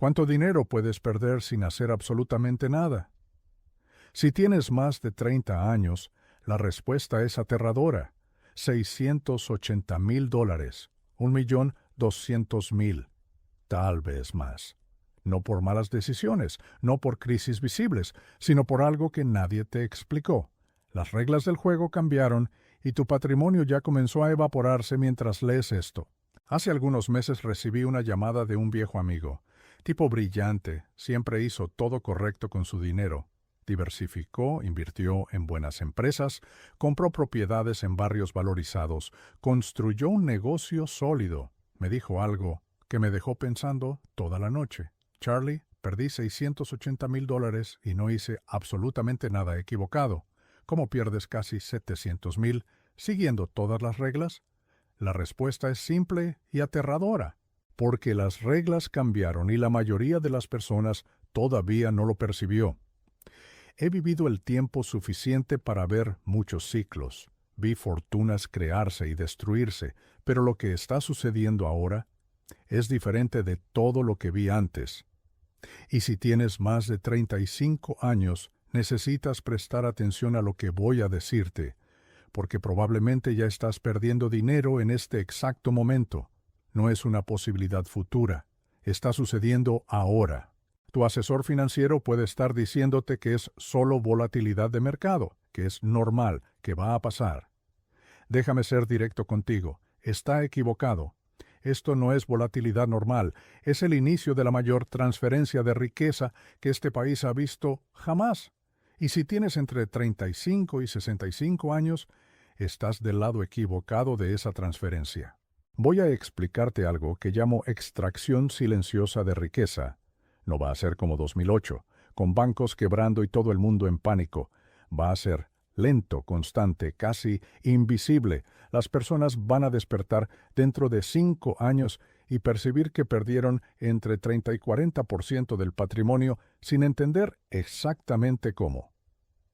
¿Cuánto dinero puedes perder sin hacer absolutamente nada? Si tienes más de 30 años, la respuesta es aterradora. $680,000, 1,200,000, tal vez más. No por malas decisiones, no por crisis visibles, sino por algo que nadie te explicó. Las reglas del juego cambiaron y tu patrimonio ya comenzó a evaporarse mientras lees esto. Hace algunos meses recibí una llamada de un viejo amigo. Tipo brillante, siempre hizo todo correcto con su dinero. Diversificó, invirtió en buenas empresas, compró propiedades en barrios valorizados, construyó un negocio sólido. Me dijo algo que me dejó pensando toda la noche. Charlie, perdí $680,000 y no hice absolutamente nada equivocado. ¿Cómo pierdes casi 700,000 siguiendo todas las reglas? La respuesta es simple y aterradora, porque las reglas cambiaron y la mayoría de las personas todavía no lo percibió. He vivido el tiempo suficiente para ver muchos ciclos. Vi fortunas crearse y destruirse, pero lo que está sucediendo ahora es diferente de todo lo que vi antes. Y si tienes más de 35 años, necesitas prestar atención a lo que voy a decirte, porque probablemente ya estás perdiendo dinero en este exacto momento. No es una posibilidad futura. Está sucediendo ahora. Tu asesor financiero puede estar diciéndote que es solo volatilidad de mercado, que es normal, que va a pasar. Déjame ser directo contigo. Está equivocado. Esto no es volatilidad normal, es el inicio de la mayor transferencia de riqueza que este país ha visto jamás. Y si tienes entre 35 y 65 años, estás del lado equivocado de esa transferencia. Voy a explicarte algo que llamo extracción silenciosa de riqueza. No va a ser como 2008, con bancos quebrando y todo el mundo en pánico. Va a ser lento, constante, casi invisible. Las personas van a despertar dentro de 5 años y percibir que perdieron entre 30 y 40% del patrimonio sin entender exactamente cómo.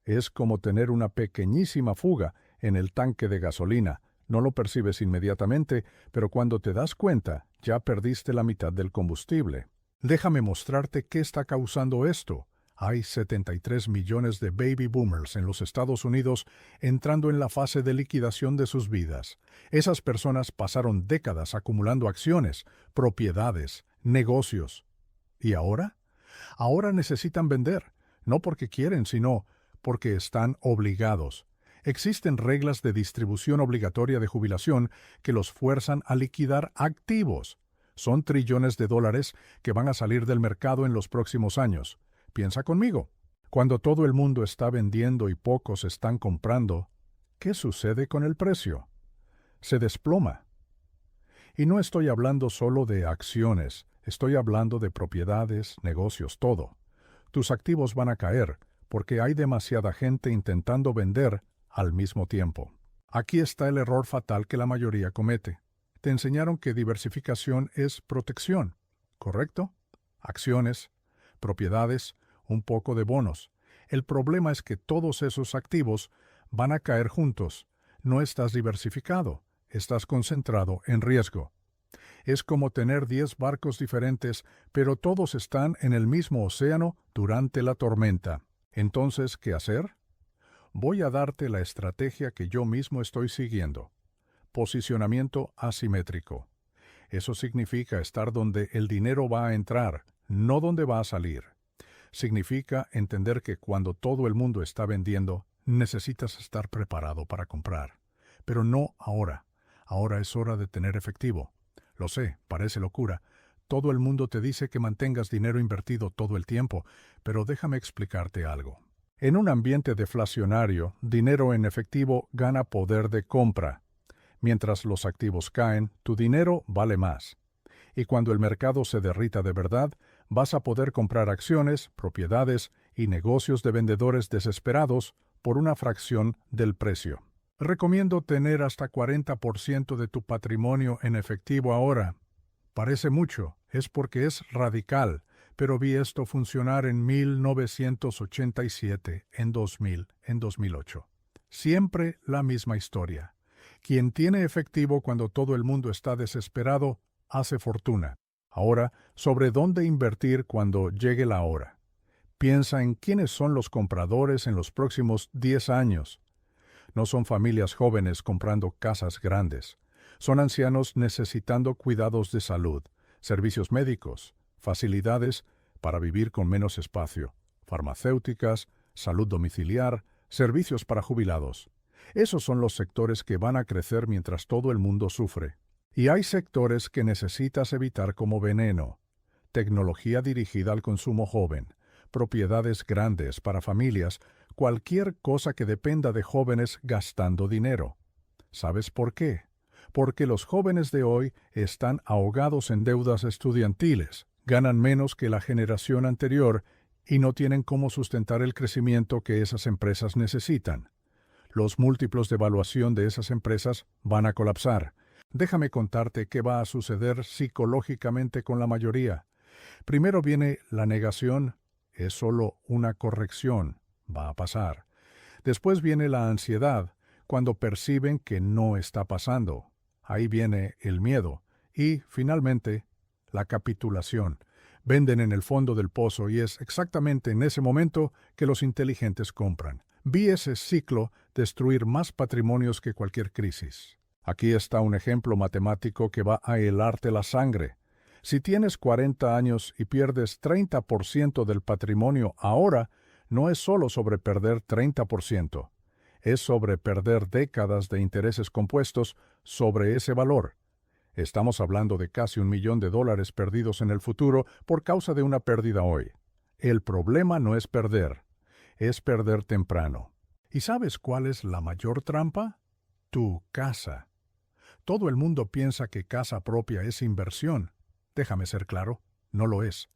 Es como tener una pequeñísima fuga en el tanque de gasolina. No lo percibes inmediatamente, pero cuando te das cuenta, ya perdiste la mitad del combustible. Déjame mostrarte qué está causando esto. Hay 73 millones de baby boomers en los Estados Unidos entrando en la fase de liquidación de sus vidas. Esas personas pasaron décadas acumulando acciones, propiedades, negocios. ¿Y ahora? Ahora necesitan vender, no porque quieren, sino porque están obligados. Existen reglas de distribución obligatoria de jubilación que los fuerzan a liquidar activos. Son trillones de dólares que van a salir del mercado en los próximos años. Piensa conmigo. Cuando todo el mundo está vendiendo y pocos están comprando, ¿qué sucede con el precio? Se desploma. Y no estoy hablando solo de acciones, estoy hablando de propiedades, negocios, todo. Tus activos van a caer porque hay demasiada gente intentando vender al mismo tiempo. Aquí está el error fatal que la mayoría comete. Te enseñaron que diversificación es protección, ¿correcto? Acciones, propiedades, un poco de bonos. El problema es que todos esos activos van a caer juntos. No estás diversificado, estás concentrado en riesgo. Es como tener 10 barcos diferentes, pero todos están en el mismo océano durante la tormenta. Entonces, ¿qué hacer? Voy a darte la estrategia que yo mismo estoy siguiendo. Posicionamiento asimétrico. Eso significa estar donde el dinero va a entrar, no donde va a salir. Significa entender que cuando todo el mundo está vendiendo, necesitas estar preparado para comprar. Pero no ahora. Ahora es hora de tener efectivo. Lo sé, parece locura. Todo el mundo te dice que mantengas dinero invertido todo el tiempo, pero déjame explicarte algo. En un ambiente deflacionario, dinero en efectivo gana poder de compra. Mientras los activos caen, tu dinero vale más. Y cuando el mercado se derrita de verdad, vas a poder comprar acciones, propiedades y negocios de vendedores desesperados por una fracción del precio. Recomiendo tener hasta 40% de tu patrimonio en efectivo ahora. Parece mucho, es porque es radical, pero vi esto funcionar en 1987, en 2000, en 2008. Siempre la misma historia. Quien tiene efectivo cuando todo el mundo está desesperado, hace fortuna. Ahora, sobre dónde invertir cuando llegue la hora. Piensa en quiénes son los compradores en los próximos 10 años. No son familias jóvenes comprando casas grandes. Son ancianos necesitando cuidados de salud, servicios médicos, facilidades para vivir con menos espacio, farmacéuticas, salud domiciliar, servicios para jubilados. Esos son los sectores que van a crecer mientras todo el mundo sufre. Y hay sectores que necesitas evitar como veneno. Tecnología dirigida al consumo joven, propiedades grandes para familias, cualquier cosa que dependa de jóvenes gastando dinero. ¿Sabes por qué? Porque los jóvenes de hoy están ahogados en deudas estudiantiles, ganan menos que la generación anterior y no tienen cómo sustentar el crecimiento que esas empresas necesitan. Los múltiplos de evaluación de esas empresas van a colapsar. Déjame contarte qué va a suceder psicológicamente con la mayoría. Primero viene la negación, es solo una corrección, va a pasar. Después viene la ansiedad, cuando perciben que no está pasando. Ahí viene el miedo. Y, finalmente, la capitulación. Venden en el fondo del pozo y es exactamente en ese momento que los inteligentes compran. Vi ese ciclo destruir más patrimonios que cualquier crisis. Aquí está un ejemplo matemático que va a helarte la sangre. Si tienes 40 años y pierdes 30% del patrimonio ahora, no es solo sobre perder 30%. Es sobre perder décadas de intereses compuestos sobre ese valor. Estamos hablando de casi $1 millón perdidos en el futuro por causa de una pérdida hoy. El problema no es perder temprano. ¿Y sabes cuál es la mayor trampa? Tu casa. Todo el mundo piensa que casa propia es inversión. Déjame ser claro, no lo es.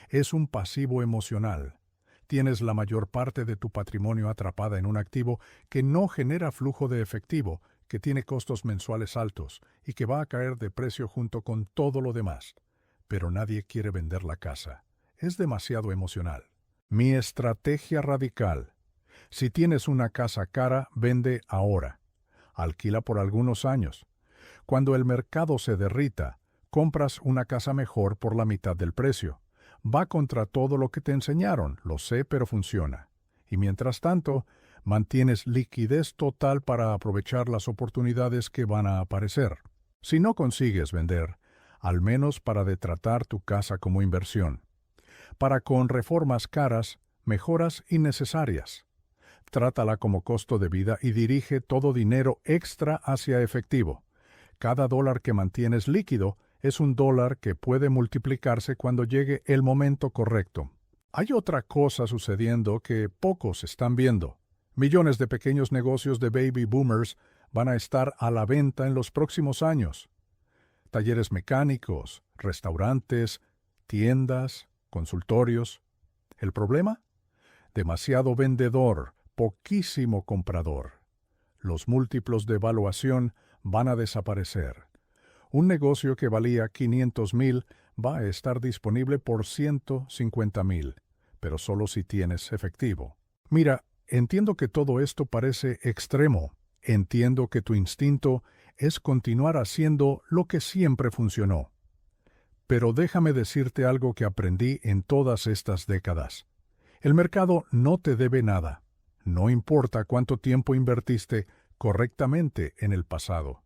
Es un pasivo emocional. Tienes la mayor parte de tu patrimonio atrapada en un activo que no genera flujo de efectivo, que tiene costos mensuales altos y que va a caer de precio junto con todo lo demás. Pero nadie quiere vender la casa. Es demasiado emocional. Mi estrategia radical. Si tienes una casa cara, vende ahora. Alquila por algunos años. Cuando el mercado se derrita, compras una casa mejor por la mitad del precio. Va contra todo lo que te enseñaron, lo sé, pero funciona. Y mientras tanto, mantienes liquidez total para aprovechar las oportunidades que van a aparecer. Si no consigues vender, al menos para de tratar tu casa como inversión. Para con reformas caras, mejoras innecesarias. Trátala como costo de vida y dirige todo dinero extra hacia efectivo. Cada dólar que mantienes líquido es un dólar que puede multiplicarse cuando llegue el momento correcto. Hay otra cosa sucediendo que pocos están viendo. Millones de pequeños negocios de baby boomers van a estar a la venta en los próximos años. Talleres mecánicos, restaurantes, tiendas, consultorios. ¿El problema? Demasiado vendedor, poquísimo comprador. Los múltiplos de evaluación van a desaparecer. Un negocio que valía 500,000 va a estar disponible por 150,000, pero solo si tienes efectivo. Mira, entiendo que todo esto parece extremo. Entiendo que tu instinto es continuar haciendo lo que siempre funcionó. Pero déjame decirte algo que aprendí en todas estas décadas. El mercado no te debe nada. No importa cuánto tiempo invertiste correctamente en el pasado.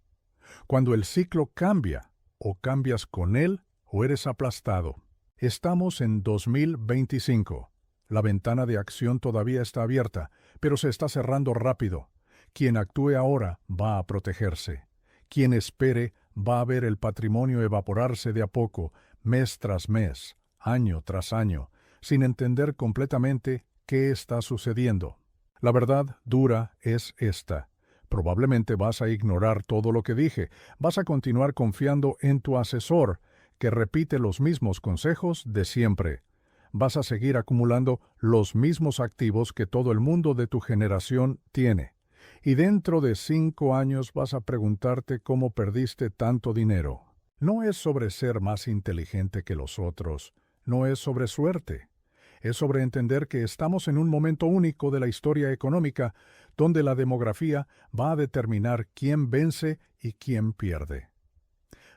Cuando el ciclo cambia, o cambias con él o eres aplastado. Estamos en 2025. La ventana de acción todavía está abierta, pero se está cerrando rápido. Quien actúe ahora va a protegerse. Quien espere va a ver el patrimonio evaporarse de a poco, mes tras mes, año tras año, sin entender completamente qué está sucediendo. La verdad dura es esta. Probablemente vas a ignorar todo lo que dije, vas a continuar confiando en tu asesor, que repite los mismos consejos de siempre. Vas a seguir acumulando los mismos activos que todo el mundo de tu generación tiene. Y dentro de 5 años vas a preguntarte cómo perdiste tanto dinero. No es sobre ser más inteligente que los otros, no es sobre suerte. Es sobre entender que estamos en un momento único de la historia económica donde la demografía va a determinar quién vence y quién pierde.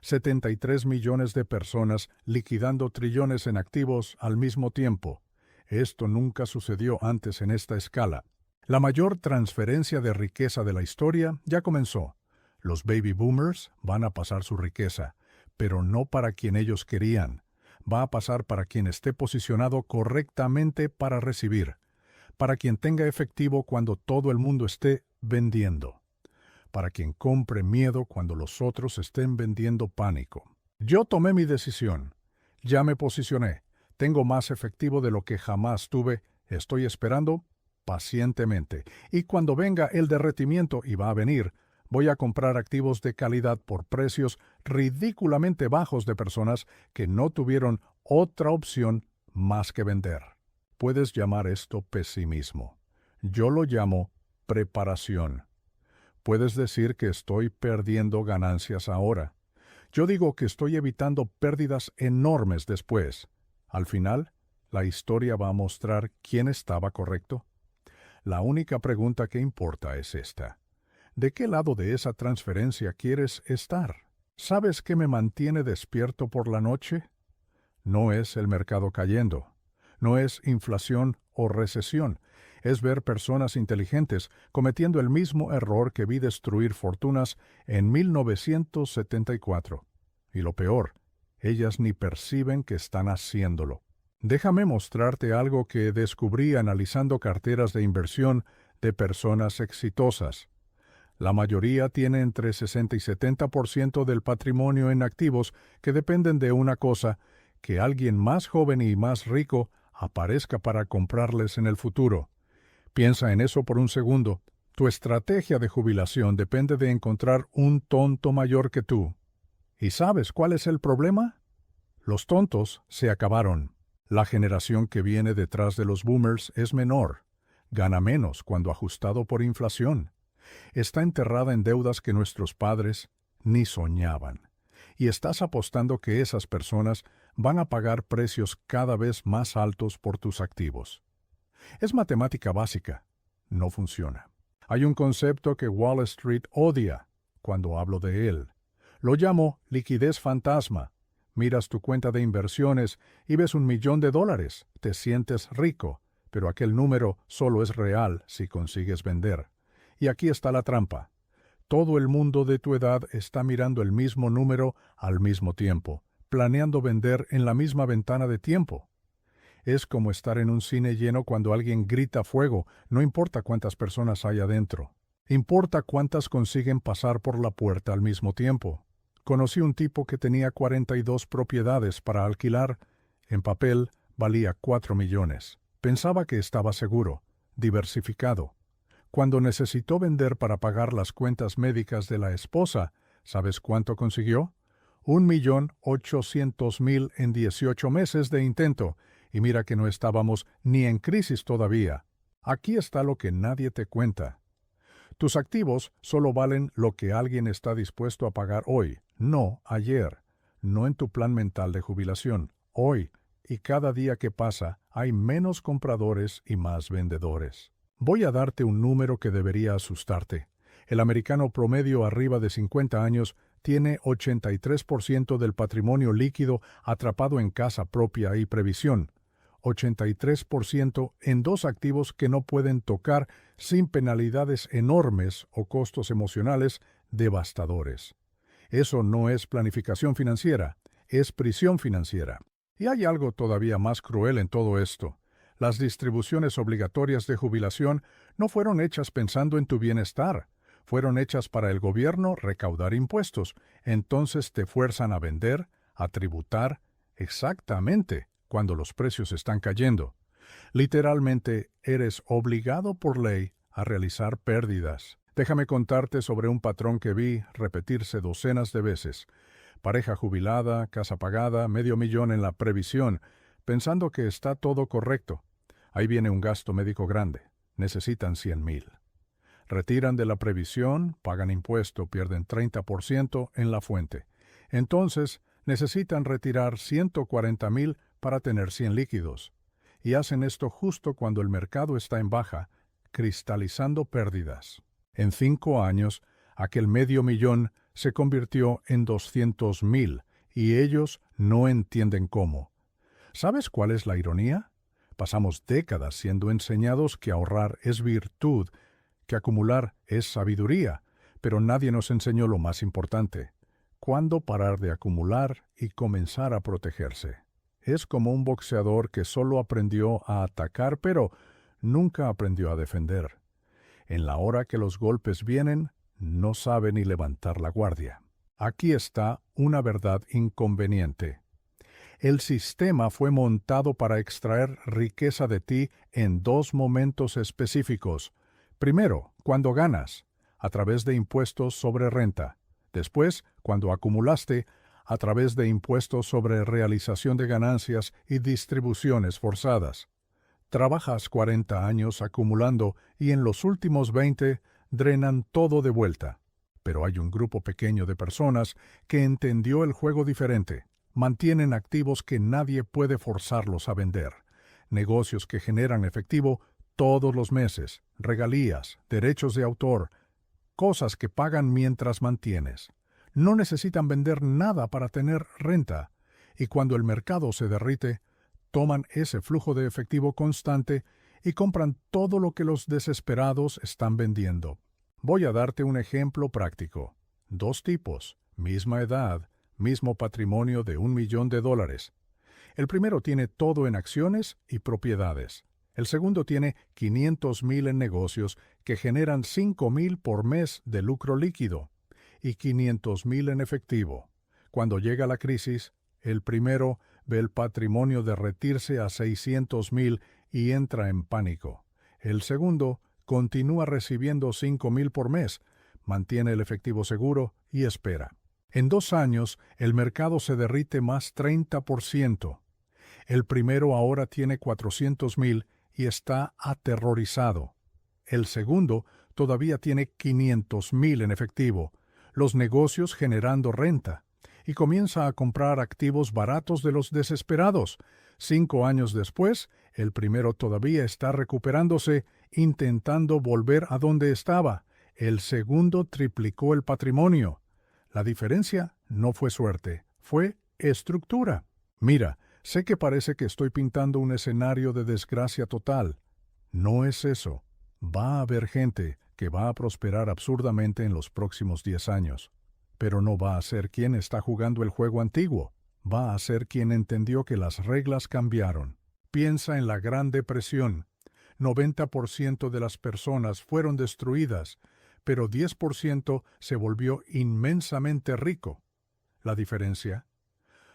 73 millones de personas liquidando trillones en activos al mismo tiempo. Esto nunca sucedió antes en esta escala. La mayor transferencia de riqueza de la historia ya comenzó. Los baby boomers van a pasar su riqueza, pero no para quien ellos querían. Va a pasar para quien esté posicionado correctamente para recibir, para quien tenga efectivo cuando todo el mundo esté vendiendo, para quien compre miedo cuando los otros estén vendiendo pánico. Yo tomé mi decisión. Ya me posicioné. Tengo más efectivo de lo que jamás tuve. Estoy esperando pacientemente. Y cuando venga el derretimiento, y va a venir, voy a comprar activos de calidad por precios ridículamente bajos de personas que no tuvieron otra opción más que vender. Puedes llamar esto pesimismo. Yo lo llamo preparación. Puedes decir que estoy perdiendo ganancias ahora. Yo digo que estoy evitando pérdidas enormes después. Al final, la historia va a mostrar quién estaba correcto. La única pregunta que importa es esta. ¿De qué lado de esa transferencia quieres estar? ¿Sabes qué me mantiene despierto por la noche? No es el mercado cayendo. No es inflación o recesión. Es ver personas inteligentes cometiendo el mismo error que vi destruir fortunas en 1974. Y lo peor, ellas ni perciben que están haciéndolo. Déjame mostrarte algo que descubrí analizando carteras de inversión de personas exitosas. La mayoría tiene entre 60 y 70% del patrimonio en activos que dependen de una cosa, que alguien más joven y más rico aparezca para comprarles en el futuro. Piensa en eso por un segundo. Tu estrategia de jubilación depende de encontrar un tonto mayor que tú. ¿Y sabes cuál es el problema? Los tontos se acabaron. La generación que viene detrás de los boomers es menor. Gana menos cuando ajustado por inflación. Está enterrada en deudas que nuestros padres ni soñaban. Y estás apostando que esas personas van a pagar precios cada vez más altos por tus activos. Es matemática básica. No funciona. Hay un concepto que Wall Street odia cuando hablo de él. Lo llamo liquidez fantasma. Miras tu cuenta de inversiones y ves $1 millón. Te sientes rico, pero aquel número solo es real si consigues vender. Y aquí está la trampa. Todo el mundo de tu edad está mirando el mismo número al mismo tiempo, planeando vender en la misma ventana de tiempo. Es como estar en un cine lleno cuando alguien grita fuego, no importa cuántas personas hay adentro. Importa cuántas consiguen pasar por la puerta al mismo tiempo. Conocí un tipo que tenía 42 propiedades para alquilar. En papel valía 4 millones. Pensaba que estaba seguro, diversificado. Cuando necesitó vender para pagar las cuentas médicas de la esposa, ¿sabes cuánto consiguió? 1.800.000 en 18 meses de intento. Y mira que no estábamos ni en crisis todavía. Aquí está lo que nadie te cuenta. Tus activos solo valen lo que alguien está dispuesto a pagar hoy, no ayer, no en tu plan mental de jubilación, hoy, y cada día que pasa hay menos compradores y más vendedores. Voy a darte un número que debería asustarte. El americano promedio arriba de 50 años tiene 83% del patrimonio líquido atrapado en casa propia y previsión. 83% en dos activos que no pueden tocar sin penalidades enormes o costos emocionales devastadores. Eso no es planificación financiera, es prisión financiera. Y hay algo todavía más cruel en todo esto. Las distribuciones obligatorias de jubilación no fueron hechas pensando en tu bienestar. Fueron hechas para el gobierno recaudar impuestos. Entonces te fuerzan a vender, a tributar, exactamente cuando los precios están cayendo. Literalmente, eres obligado por ley a realizar pérdidas. Déjame contarte sobre un patrón que vi repetirse docenas de veces. Pareja jubilada, casa pagada, $500,000 en la previsión, pensando que está todo correcto. Ahí viene un gasto médico grande. Necesitan $100,000. Retiran de la previsión, pagan impuesto, pierden 30% en la fuente. Entonces, necesitan retirar $140,000 para tener 100 líquidos. Y hacen esto justo cuando el mercado está en baja, cristalizando pérdidas. En 5 años, aquel $500,000 se convirtió en 200,000 y ellos no entienden cómo. ¿Sabes cuál es la ironía? Pasamos décadas siendo enseñados que ahorrar es virtud, que acumular es sabiduría, pero nadie nos enseñó lo más importante: cuándo parar de acumular y comenzar a protegerse. Es como un boxeador que solo aprendió a atacar, pero nunca aprendió a defender. En la hora que los golpes vienen, no sabe ni levantar la guardia. Aquí está una verdad inconveniente. El sistema fue montado para extraer riqueza de ti en dos momentos específicos. Primero, cuando ganas, a través de impuestos sobre renta. Después, cuando acumulaste, a través de impuestos sobre realización de ganancias y distribuciones forzadas. Trabajas 40 años acumulando y en los últimos 20 drenan todo de vuelta. Pero hay un grupo pequeño de personas que entendió el juego diferente. Mantienen activos que nadie puede forzarlos a vender. Negocios que generan efectivo todos los meses, regalías, derechos de autor, cosas que pagan mientras mantienes. No necesitan vender nada para tener renta, y cuando el mercado se derrite, toman ese flujo de efectivo constante y compran todo lo que los desesperados están vendiendo. Voy a darte un ejemplo práctico. Dos tipos, misma edad, mismo patrimonio de $1,000,000. El primero tiene todo en acciones y propiedades. El segundo tiene 500,000 en negocios que generan 5,000 por mes de lucro líquido y 500,000 en efectivo. Cuando llega la crisis, el primero ve el patrimonio derretirse a 600,000 y entra en pánico. El segundo continúa recibiendo 5,000 por mes, mantiene el efectivo seguro y espera. En 2 años, el mercado se derrite más 30%. El primero ahora tiene 400,000 y está aterrorizado. El segundo todavía tiene 500,000 en efectivo, los negocios generando renta, y comienza a comprar activos baratos de los desesperados. 5 años después, el primero todavía está recuperándose, intentando volver a donde estaba. El segundo triplicó el patrimonio. La diferencia no fue suerte, fue estructura. Mira, sé que parece que estoy pintando un escenario de desgracia total. No es eso. Va a haber gente que va a prosperar absurdamente en los próximos 10 años. Pero no va a ser quien está jugando el juego antiguo. Va a ser quien entendió que las reglas cambiaron. Piensa en la Gran Depresión. 90% de las personas fueron destruidas, pero 10% se volvió inmensamente rico. ¿La diferencia?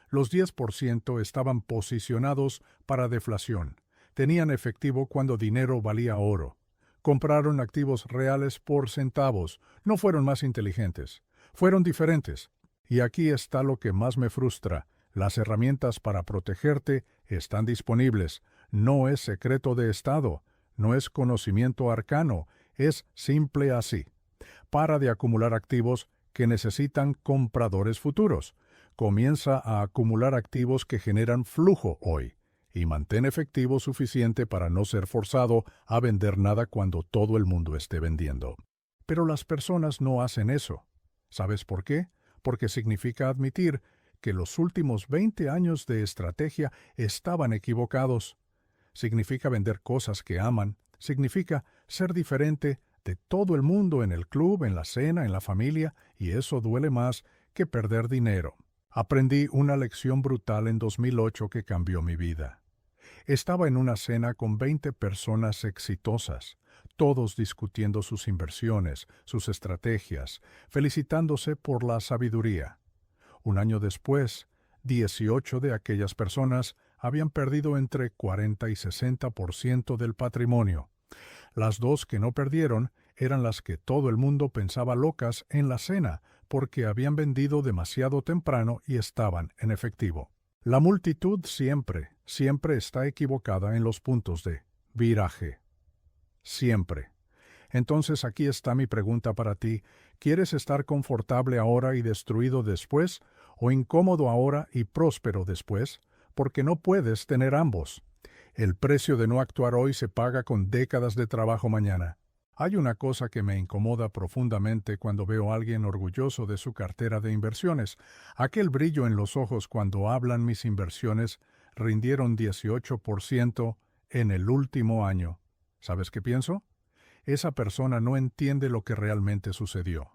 Los 10% estaban posicionados para deflación. Tenían efectivo cuando dinero valía oro. Compraron activos reales por centavos. No fueron más inteligentes. Fueron diferentes. Y aquí está lo que más me frustra. Las herramientas para protegerte están disponibles. No es secreto de Estado. No es conocimiento arcano. Es simple así. Para de acumular activos que necesitan compradores futuros. Comienza a acumular activos que generan flujo hoy. Y mantén efectivo suficiente para no ser forzado a vender nada cuando todo el mundo esté vendiendo. Pero las personas no hacen eso. ¿Sabes por qué? Porque significa admitir que los últimos 20 años de estrategia estaban equivocados. Significa vender cosas que aman. Significa ser diferente de todo el mundo en el club, en la cena, en la familia, y eso duele más que perder dinero. Aprendí una lección brutal en 2008 que cambió mi vida. Estaba en una cena con 20 personas exitosas, todos discutiendo sus inversiones, sus estrategias, felicitándose por la sabiduría. Un año después, 18 de aquellas personas habían perdido entre 40 y 60% del patrimonio. Las 2 que no perdieron eran las que todo el mundo pensaba locas en la cena porque habían vendido demasiado temprano y estaban en efectivo. La multitud siempre está equivocada en los puntos de viraje. Siempre. Entonces aquí está mi pregunta para ti. ¿Quieres estar confortable ahora y destruido después, o incómodo ahora y próspero después? Porque no puedes tener ambos. El precio de no actuar hoy se paga con décadas de trabajo mañana. Hay una cosa que me incomoda profundamente cuando veo a alguien orgulloso de su cartera de inversiones. Aquel brillo en los ojos cuando hablan mis inversiones rindieron 18% en el último año. ¿Sabes qué pienso? Esa persona no entiende lo que realmente sucedió.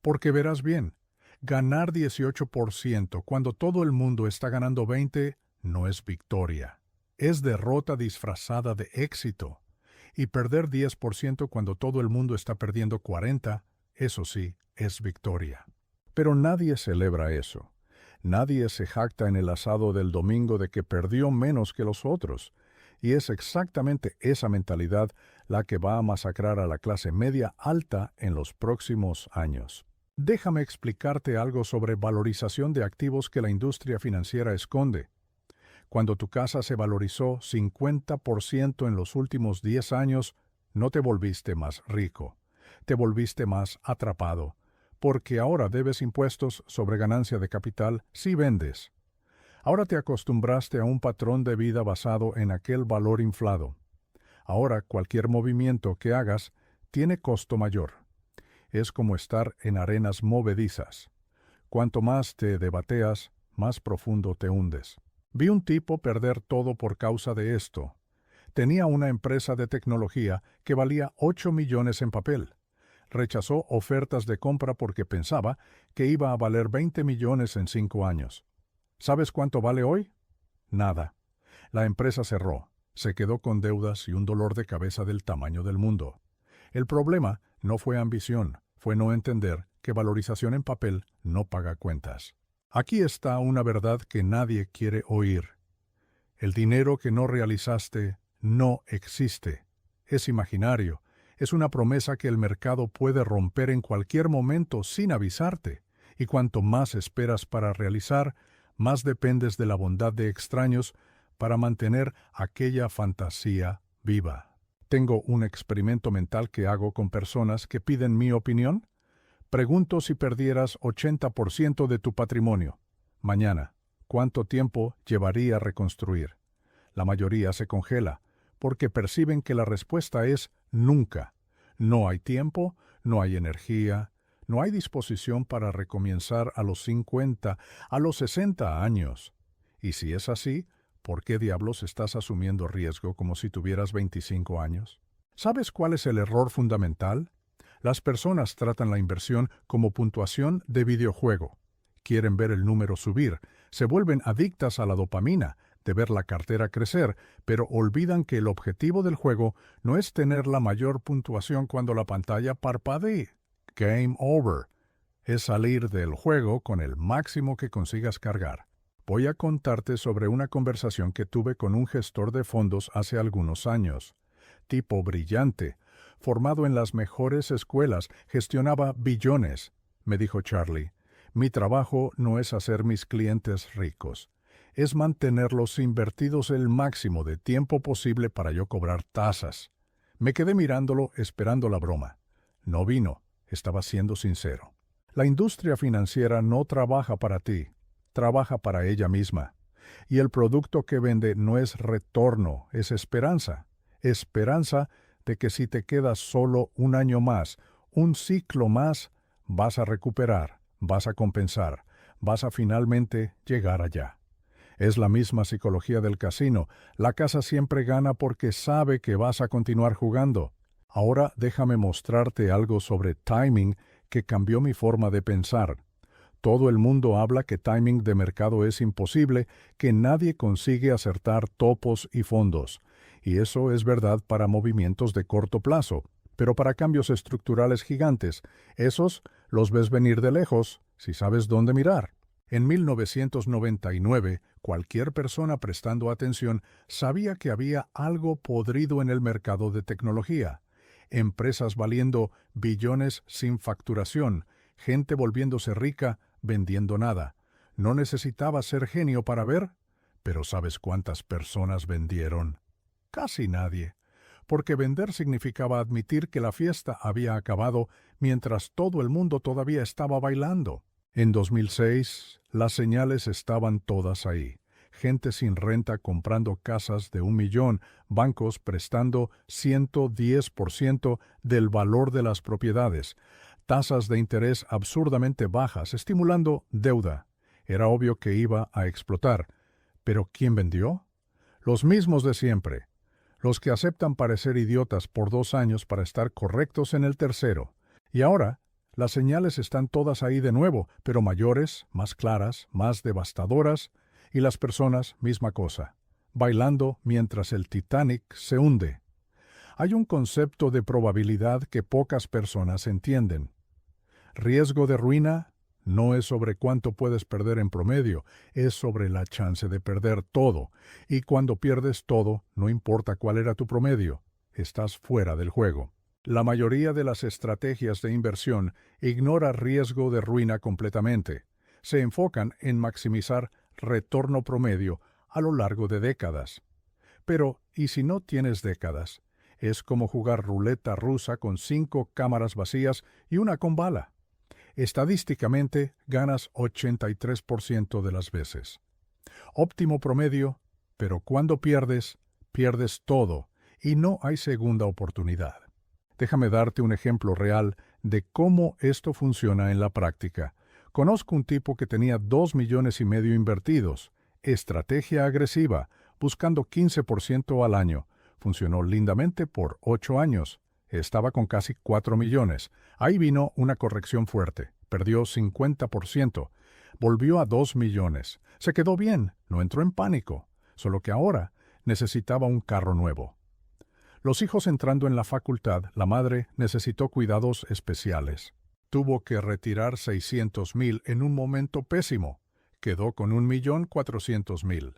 Porque verás bien, ganar 18% cuando todo el mundo está ganando 20% no es victoria. Es derrota disfrazada de éxito. Y perder 10% cuando todo el mundo está perdiendo 40%, eso sí, es victoria. Pero nadie celebra eso. Nadie se jacta en el asado del domingo de que perdió menos que los otros. Y es exactamente esa mentalidad la que va a masacrar a la clase media alta en los próximos años. Déjame explicarte algo sobre valorización de activos que la industria financiera esconde. Cuando tu casa se valorizó 50% en los últimos 10 años, no te volviste más rico, te volviste más atrapado, porque ahora debes impuestos sobre ganancia de capital si vendes. Ahora te acostumbraste a un patrón de vida basado en aquel valor inflado. Ahora cualquier movimiento que hagas tiene costo mayor. Es como estar en arenas movedizas. Cuanto más te debateas, más profundo te hundes. Vi un tipo perder todo por causa de esto. Tenía una empresa de tecnología que valía 8 millones en papel. Rechazó ofertas de compra porque pensaba que iba a valer 20 millones en 5 años. ¿Sabes cuánto vale hoy? Nada. La empresa cerró, se quedó con deudas y un dolor de cabeza del tamaño del mundo. El problema no fue ambición, fue no entender que valorización en papel no paga cuentas. Aquí está una verdad que nadie quiere oír. El dinero que no realizaste no existe. Es imaginario. Es una promesa que el mercado puede romper en cualquier momento sin avisarte. Y cuanto más esperas para realizar, más dependes de la bondad de extraños para mantener aquella fantasía viva. Tengo un experimento mental que hago con personas que piden mi opinión. Pregunto si perdieras 80% de tu patrimonio. Mañana, ¿cuánto tiempo llevaría a reconstruir? La mayoría se congela, porque perciben que la respuesta es nunca. No hay tiempo, no hay energía, no hay disposición para recomienzar a los 50, a los 60 años. Y si es así, ¿por qué diablos estás asumiendo riesgo como si tuvieras 25 años? ¿Sabes cuál es el error fundamental? Las personas tratan la inversión como puntuación de videojuego. Quieren ver el número subir, se vuelven adictas a la dopamina, de ver la cartera crecer, pero olvidan que el objetivo del juego no es tener la mayor puntuación cuando la pantalla parpadee. Game over. Es salir del juego con el máximo que consigas cargar. Voy a contarte sobre una conversación que tuve con un gestor de fondos hace algunos años. Tipo brillante, formado en las mejores escuelas, gestionaba billones. Me dijo Charlie, mi trabajo no es hacer mis clientes ricos, es mantenerlos invertidos el máximo de tiempo posible para yo cobrar tasas. Me quedé mirándolo esperando la broma. No vino, estaba siendo sincero. La industria financiera no trabaja para ti, trabaja para ella misma. Y el producto que vende no es retorno, es esperanza. Esperanza de que si te quedas solo un año más, un ciclo más, vas a recuperar, vas a compensar, vas a finalmente llegar allá. Es la misma psicología del casino. La casa siempre gana porque sabe que vas a continuar jugando. Ahora déjame mostrarte algo sobre timing que cambió mi forma de pensar. Todo el mundo habla que timing de mercado es imposible, que nadie consigue acertar topos y fondos. Y eso es verdad para movimientos de corto plazo. Pero para cambios estructurales gigantes, esos los ves venir de lejos, si sabes dónde mirar. En 1999, cualquier persona prestando atención sabía que había algo podrido en el mercado de tecnología. Empresas valiendo billones sin facturación, gente volviéndose rica vendiendo nada. No necesitaba ser genio para ver, pero ¿sabes cuántas personas vendieron? Casi nadie, porque vender significaba admitir que la fiesta había acabado mientras todo el mundo todavía estaba bailando. En 2006, las señales estaban todas ahí. gente sin renta comprando casas de 1 millón, bancos prestando 110% del valor de las propiedades, tasas de interés absurdamente bajas, estimulando deuda. Era obvio que iba a explotar. ¿Pero quién vendió? Los mismos de siempre. Los que aceptan parecer idiotas por 2 años para estar correctos en el tercero. Y ahora, las señales están todas ahí de nuevo, pero mayores, más claras, más devastadoras, y las personas, misma cosa, bailando mientras el Titanic se hunde. Hay un concepto de probabilidad que pocas personas entienden. Riesgo de ruina no es sobre cuánto puedes perder en promedio, es sobre la chance de perder todo. Y cuando pierdes todo, no importa cuál era tu promedio, estás fuera del juego. La mayoría de las estrategias de inversión ignora riesgo de ruina completamente. Se enfocan en maximizar retorno promedio a lo largo de décadas. Pero, ¿y si no tienes décadas? Es como jugar ruleta rusa con 5 cámaras vacías y una con bala. Estadísticamente, ganas 83% de las veces. Óptimo promedio, pero cuando pierdes, pierdes todo y no hay segunda oportunidad. Déjame darte un ejemplo real de cómo esto funciona en la práctica. Conozco un tipo que tenía 2,5 millones invertidos. Estrategia agresiva, buscando 15% al año. Funcionó lindamente por 8 años. Estaba con casi 4 millones. Ahí vino una corrección fuerte. Perdió 50%. Volvió a 2 millones. Se quedó bien, no entró en pánico. Solo que ahora necesitaba un carro nuevo. Los hijos entrando en la facultad, la madre necesitó cuidados especiales. Tuvo que retirar 600,000 en un momento pésimo. Quedó con 1,400,000.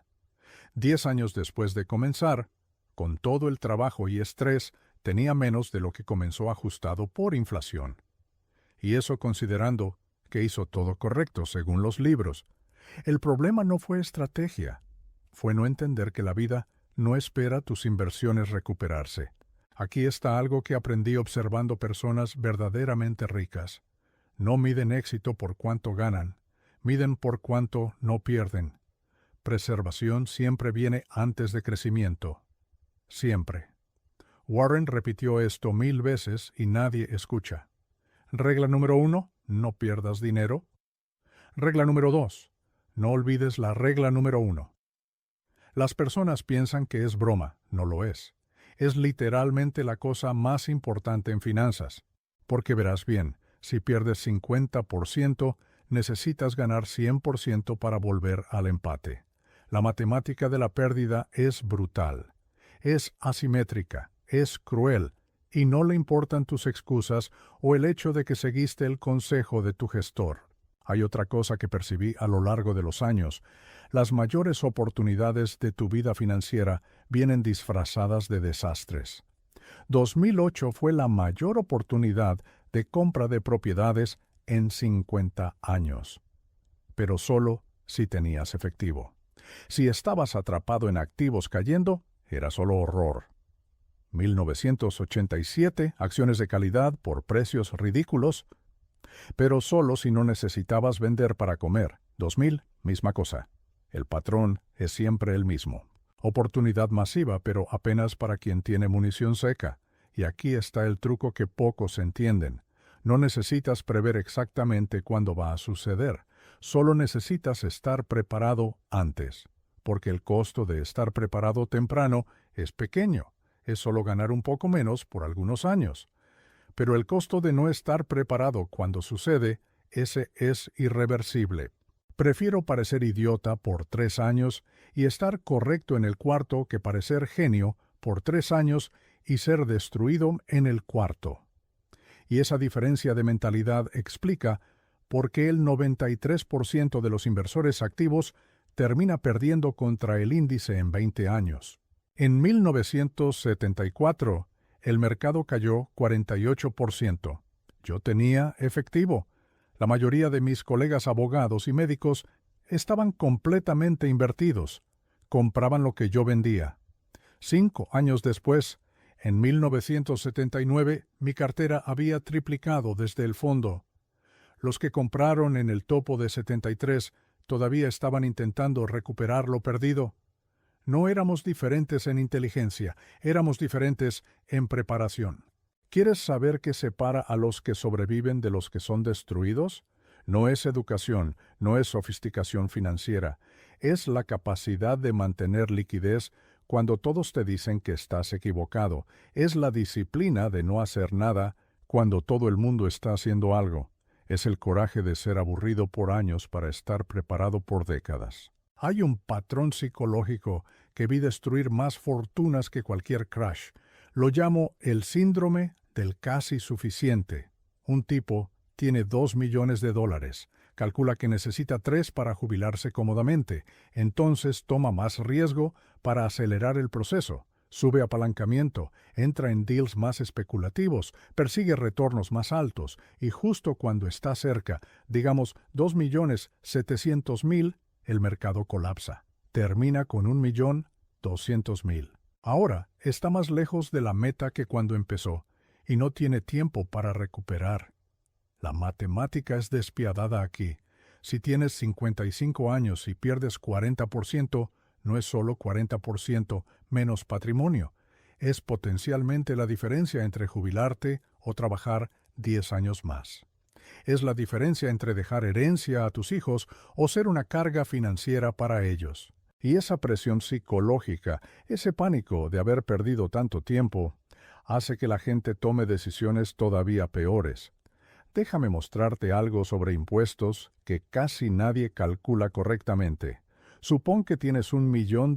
10 años después de comenzar, con todo el trabajo y estrés, tenía menos de lo que comenzó ajustado por inflación. Y eso considerando que hizo todo correcto según los libros. El problema no fue estrategia, fue no entender que la vida no espera tus inversiones recuperarse. Aquí está algo que aprendí observando personas verdaderamente ricas. No miden éxito por cuánto ganan, miden por cuánto no pierden. Preservación siempre viene antes de crecimiento. Siempre. Warren repitió esto 1000 veces y nadie escucha. Regla número 1, no pierdas dinero. Regla número 2, no olvides la regla número 1. Las personas piensan que es broma, no lo es. Es literalmente la cosa más importante en finanzas. Porque verás bien, si pierdes 50%, necesitas ganar 100% para volver al empate. La matemática de la pérdida es brutal. Es asimétrica, es cruel, y no le importan tus excusas o el hecho de que seguiste el consejo de tu gestor. Hay otra cosa que percibí a lo largo de los años. Las mayores oportunidades de tu vida financiera vienen disfrazadas de desastres. 2008 fue la mayor oportunidad de compra de propiedades en 50 años. Pero solo si tenías efectivo. Si estabas atrapado en activos cayendo, era solo horror. 1987, acciones de calidad por precios ridículos, pero solo si no necesitabas vender para comer. 2000, misma cosa. El patrón es siempre el mismo. Oportunidad masiva, pero apenas para quien tiene munición seca. Y aquí está el truco que pocos entienden. No necesitas prever exactamente cuándo va a suceder. Solo necesitas estar preparado antes. Porque el costo de estar preparado temprano es pequeño. Es solo ganar un poco menos por algunos años. Pero el costo de no estar preparado cuando sucede, ese es irreversible. Prefiero parecer idiota por 3 años y estar correcto en el cuarto que parecer genio por 3 años y ser destruido en el cuarto. Y esa diferencia de mentalidad explica por qué el 93% de los inversores activos termina perdiendo contra el índice en 20 años. En 1974, el mercado cayó 48%. Yo tenía efectivo. La mayoría de mis colegas abogados y médicos estaban completamente invertidos. Compraban lo que yo vendía. 5 años después, en 1979, mi cartera había triplicado desde el fondo. Los que compraron en el topo de 73 todavía estaban intentando recuperar lo perdido. No éramos diferentes en inteligencia, éramos diferentes en preparación. ¿Quieres saber qué separa a los que sobreviven de los que son destruidos? No es educación, no es sofisticación financiera, es la capacidad de mantener liquidez cuando todos te dicen que estás equivocado, es la disciplina de no hacer nada cuando todo el mundo está haciendo algo, es el coraje de ser aburrido por años para estar preparado por décadas. Hay un patrón psicológico que vi destruir más fortunas que cualquier crash. Lo llamo el síndrome del casi suficiente. Un tipo tiene $2 millones. Calcula que necesita 3 para jubilarse cómodamente. Entonces toma más riesgo para acelerar el proceso. Sube apalancamiento, entra en deals más especulativos, persigue retornos más altos y justo cuando está cerca, digamos 2.700.000, el mercado colapsa. Termina con 1.200.000. Ahora está más lejos de la meta que cuando empezó y no tiene tiempo para recuperar. La matemática es despiadada aquí. Si tienes 55 años y pierdes 40%, no es solo 40% menos patrimonio. Es potencialmente la diferencia entre jubilarte o trabajar 10 años más. Es la diferencia entre dejar herencia a tus hijos o ser una carga financiera para ellos. Y esa presión psicológica, ese pánico de haber perdido tanto tiempo, hace que la gente tome decisiones todavía peores. Déjame mostrarte algo sobre impuestos que casi nadie calcula correctamente. Supón que tienes $1 millón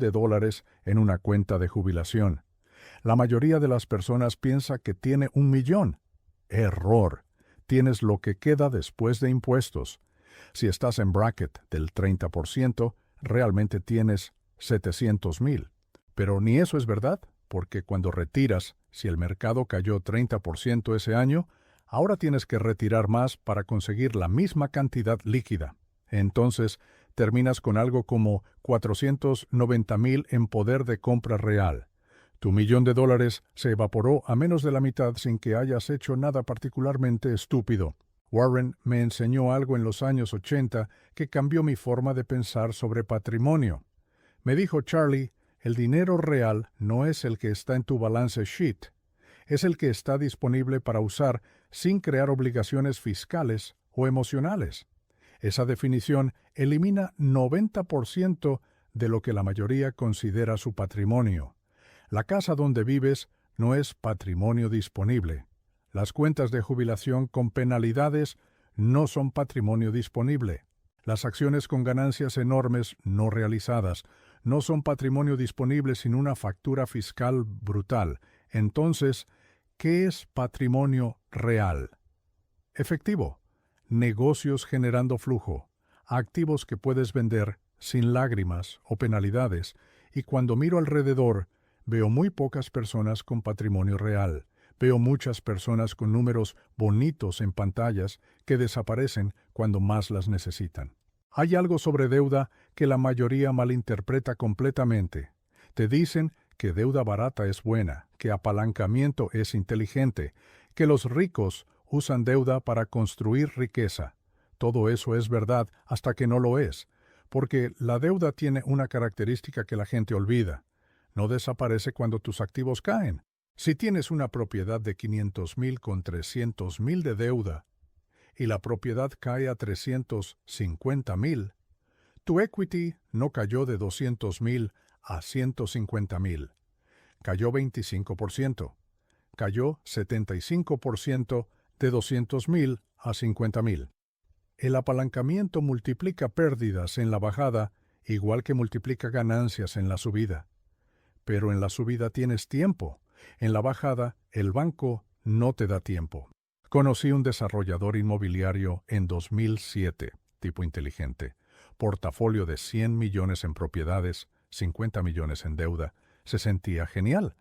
en una cuenta de jubilación. La mayoría de las personas piensa que tiene 1 millón. Error. Tienes lo que queda después de impuestos. Si estás en bracket del 30%, realmente tienes 700,000. Pero ni eso es verdad, porque cuando retiras, si el mercado cayó 30% ese año, ahora tienes que retirar más para conseguir la misma cantidad líquida. Entonces, terminas con algo como 490,000 en poder de compra real. Tu $1 millón se evaporó a menos de la mitad sin que hayas hecho nada particularmente estúpido. Warren me enseñó algo en los años 80 que cambió mi forma de pensar sobre patrimonio. Me dijo: Charlie, el dinero real no es el que está en tu balance sheet, es el que está disponible para usar sin crear obligaciones fiscales o emocionales. Esa definición elimina 90% de lo que la mayoría considera su patrimonio. La casa donde vives no es patrimonio disponible. Las cuentas de jubilación con penalidades no son patrimonio disponible. Las acciones con ganancias enormes no realizadas no son patrimonio disponible sin una factura fiscal brutal. Entonces, ¿qué es patrimonio real? Efectivo. Negocios generando flujo, activos que puedes vender sin lágrimas o penalidades, y cuando miro alrededor, veo muy pocas personas con patrimonio real. Veo muchas personas con números bonitos en pantallas que desaparecen cuando más las necesitan. Hay algo sobre deuda que la mayoría malinterpreta completamente. Te dicen que deuda barata es buena, que apalancamiento es inteligente, que los ricos usan deuda para construir riqueza. Todo eso es verdad hasta que no lo es, porque la deuda tiene una característica que la gente olvida. No desaparece cuando tus activos caen. Si tienes una propiedad de 500,000 con 300,000 de deuda y la propiedad cae a 350,000, tu equity no cayó de 200,000 a 150,000. Cayó 25%. Cayó 75% de 200,000 a 50,000. El apalancamiento multiplica pérdidas en la bajada igual que multiplica ganancias en la subida. Pero en la subida tienes tiempo. En la bajada, el banco no te da tiempo. Conocí un desarrollador inmobiliario en 2007, tipo inteligente. Portafolio de 100 millones en propiedades, 50 millones en deuda. Se sentía genial.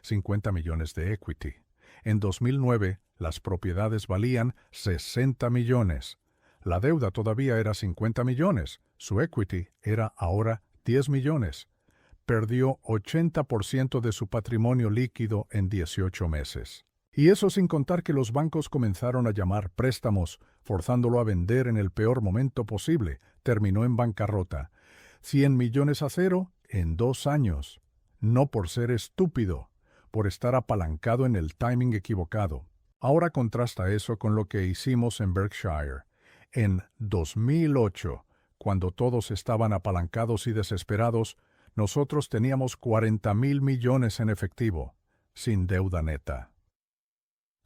50 millones de equity. En 2009, las propiedades valían 60 millones. La deuda todavía era 50 millones. Su equity era ahora 10 millones. Perdió 80% de su patrimonio líquido en 18 meses. Y eso sin contar que los bancos comenzaron a llamar préstamos, forzándolo a vender en el peor momento posible. Terminó en bancarrota. 100 millones a cero en 2 años. No por ser estúpido, por estar apalancado en el timing equivocado. Ahora contrasta eso con lo que hicimos en Berkshire. En 2008, cuando todos estaban apalancados y desesperados, nosotros teníamos 40,000 millones en efectivo, sin deuda neta.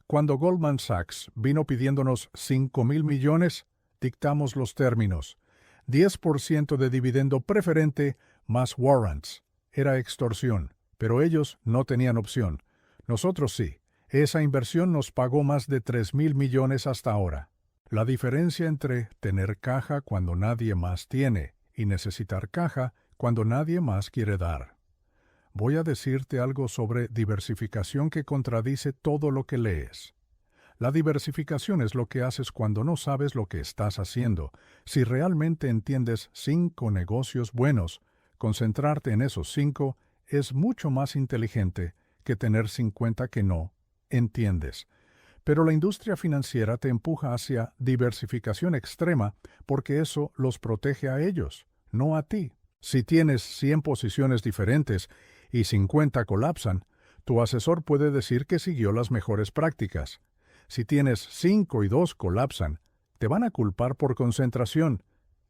Cuando Goldman Sachs vino pidiéndonos 5,000 millones, dictamos los términos. 10% de dividendo preferente más warrants. Era extorsión, pero ellos no tenían opción. Nosotros sí. Esa inversión nos pagó más de 3,000 millones hasta ahora. La diferencia entre tener caja cuando nadie más tiene y necesitar caja cuando nadie más quiere dar. Voy a decirte algo sobre diversificación que contradice todo lo que lees. La diversificación es lo que haces cuando no sabes lo que estás haciendo. Si realmente entiendes 5 negocios buenos, concentrarte en esos 5 es mucho más inteligente que tener 50 que no entiendes. Pero la industria financiera te empuja hacia diversificación extrema porque eso los protege a ellos, no a ti. Si tienes 100 posiciones diferentes y 50 colapsan, tu asesor puede decir que siguió las mejores prácticas. Si tienes 5 y 2 colapsan, te van a culpar por concentración.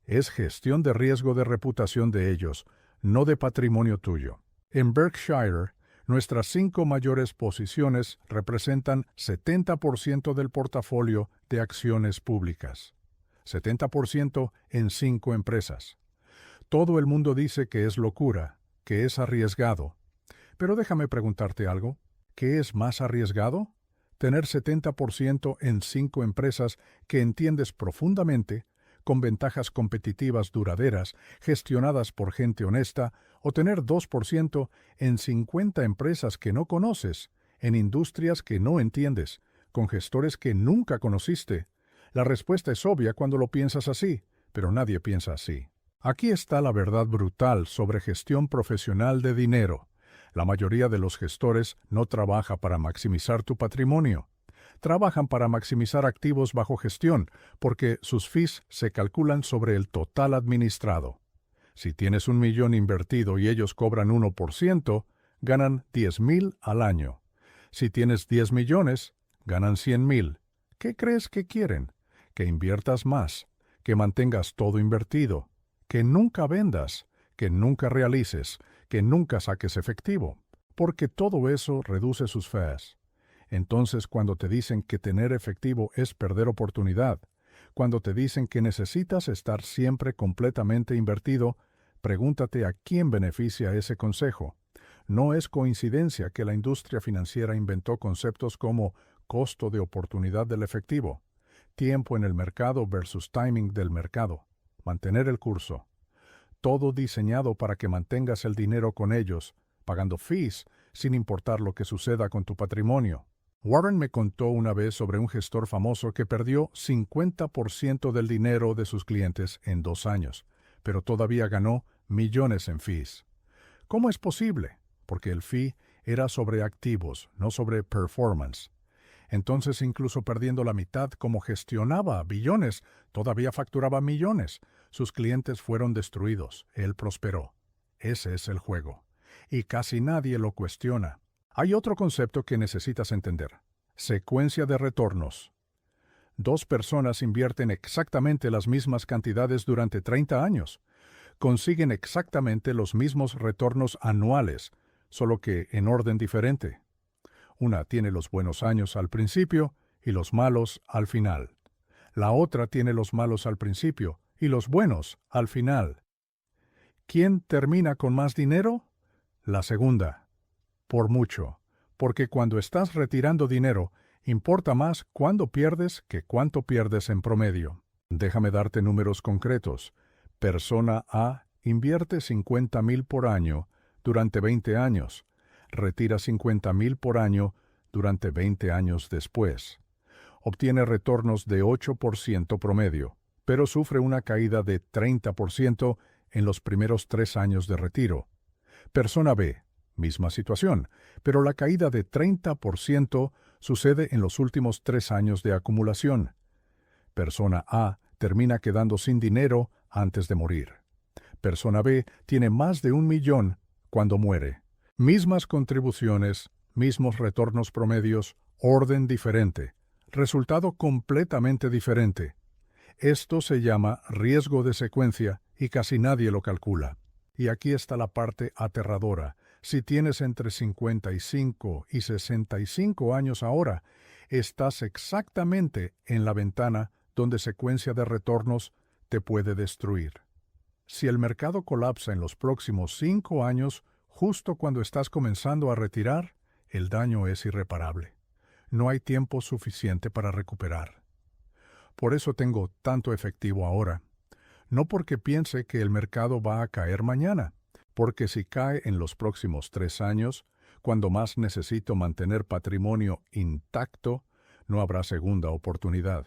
Es gestión de riesgo de reputación de ellos, no de patrimonio tuyo. En Berkshire, nuestras 5 mayores posiciones representan 70% del portafolio de acciones públicas. 70% en 5 empresas. Todo el mundo dice que es locura, que es arriesgado. Pero déjame preguntarte algo. ¿Qué es más arriesgado? Tener 70% en 5 empresas que entiendes profundamente, con ventajas competitivas duraderas, gestionadas por gente honesta, o tener 2% en 50 empresas que no conoces, en industrias que no entiendes, con gestores que nunca conociste. La respuesta es obvia cuando lo piensas así, pero nadie piensa así. Aquí está la verdad brutal sobre gestión profesional de dinero. La mayoría de los gestores no trabaja para maximizar tu patrimonio. Trabajan para maximizar activos bajo gestión, porque sus fees se calculan sobre el total administrado. Si tienes 1 millón invertido y ellos cobran 1%, ganan 10,000 al año. Si tienes 10 millones, ganan 100,000. ¿Qué crees que quieren? Que inviertas más, que mantengas todo invertido, que nunca vendas, que nunca realices, que nunca saques efectivo, porque todo eso reduce sus fees. Entonces, cuando te dicen que tener efectivo es perder oportunidad, cuando te dicen que necesitas estar siempre completamente invertido, pregúntate a quién beneficia ese consejo. No es coincidencia que la industria financiera inventó conceptos como costo de oportunidad del efectivo, tiempo en el mercado versus timing del mercado, mantener el curso. Todo diseñado para que mantengas el dinero con ellos, pagando fees sin importar lo que suceda con tu patrimonio. Warren me contó una vez sobre un gestor famoso que perdió 50% del dinero de sus clientes en 2 años, pero todavía ganó millones en fees. ¿Cómo es posible? Porque el fee era sobre activos, no sobre performance. Entonces, incluso perdiendo la mitad como gestionaba billones, todavía facturaba millones. Sus clientes fueron destruidos. Él prosperó. Ese es el juego. Y casi nadie lo cuestiona. Hay otro concepto que necesitas entender. Secuencia de retornos. 2 personas invierten exactamente las mismas cantidades durante 30 años. Consiguen exactamente los mismos retornos anuales, solo que en orden diferente. Una tiene los buenos años al principio y los malos al final. La otra tiene los malos al principio y los buenos al final. ¿Quién termina con más dinero? La segunda. Por mucho, porque cuando estás retirando dinero, importa más cuándo pierdes que cuánto pierdes en promedio. Déjame darte números concretos. Persona A invierte 50,000 por año durante 20 años. Retira 50,000 por año durante 20 años después. Obtiene retornos de 8% promedio, pero sufre una caída de 30% en los primeros 3 años de retiro. Persona B misma situación, pero la caída de 30% sucede en los últimos 3 años de acumulación. Persona A termina quedando sin dinero antes de morir. Persona B tiene más de 1 millón cuando muere. Mismas contribuciones, mismos retornos promedios, orden diferente, resultado completamente diferente. Esto se llama riesgo de secuencia y casi nadie lo calcula. Y aquí está la parte aterradora. Si tienes entre 55 y 65 años ahora, estás exactamente en la ventana donde secuencia de retornos te puede destruir. Si el mercado colapsa en los próximos 5 años, justo cuando estás comenzando a retirar, el daño es irreparable. No hay tiempo suficiente para recuperar. Por eso tengo tanto efectivo ahora. No porque piense que el mercado va a caer mañana, porque si cae en los próximos 3 años, cuando más necesito mantener patrimonio intacto, no habrá segunda oportunidad.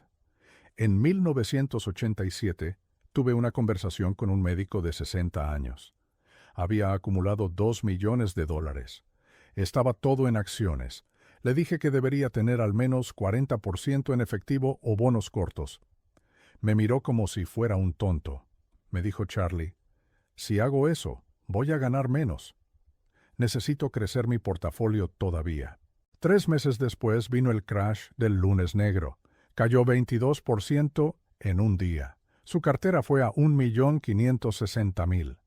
En 1987, tuve una conversación con un médico de 60 años. Había acumulado $2 millones. Estaba todo en acciones. Le dije que debería tener al menos 40% en efectivo o bonos cortos. Me miró como si fuera un tonto. Me dijo Charlie, si hago eso, voy a ganar menos. Necesito crecer mi portafolio todavía. 3 meses después vino el crash del lunes negro. Cayó 22% en un día. Su cartera fue a 1.560.000.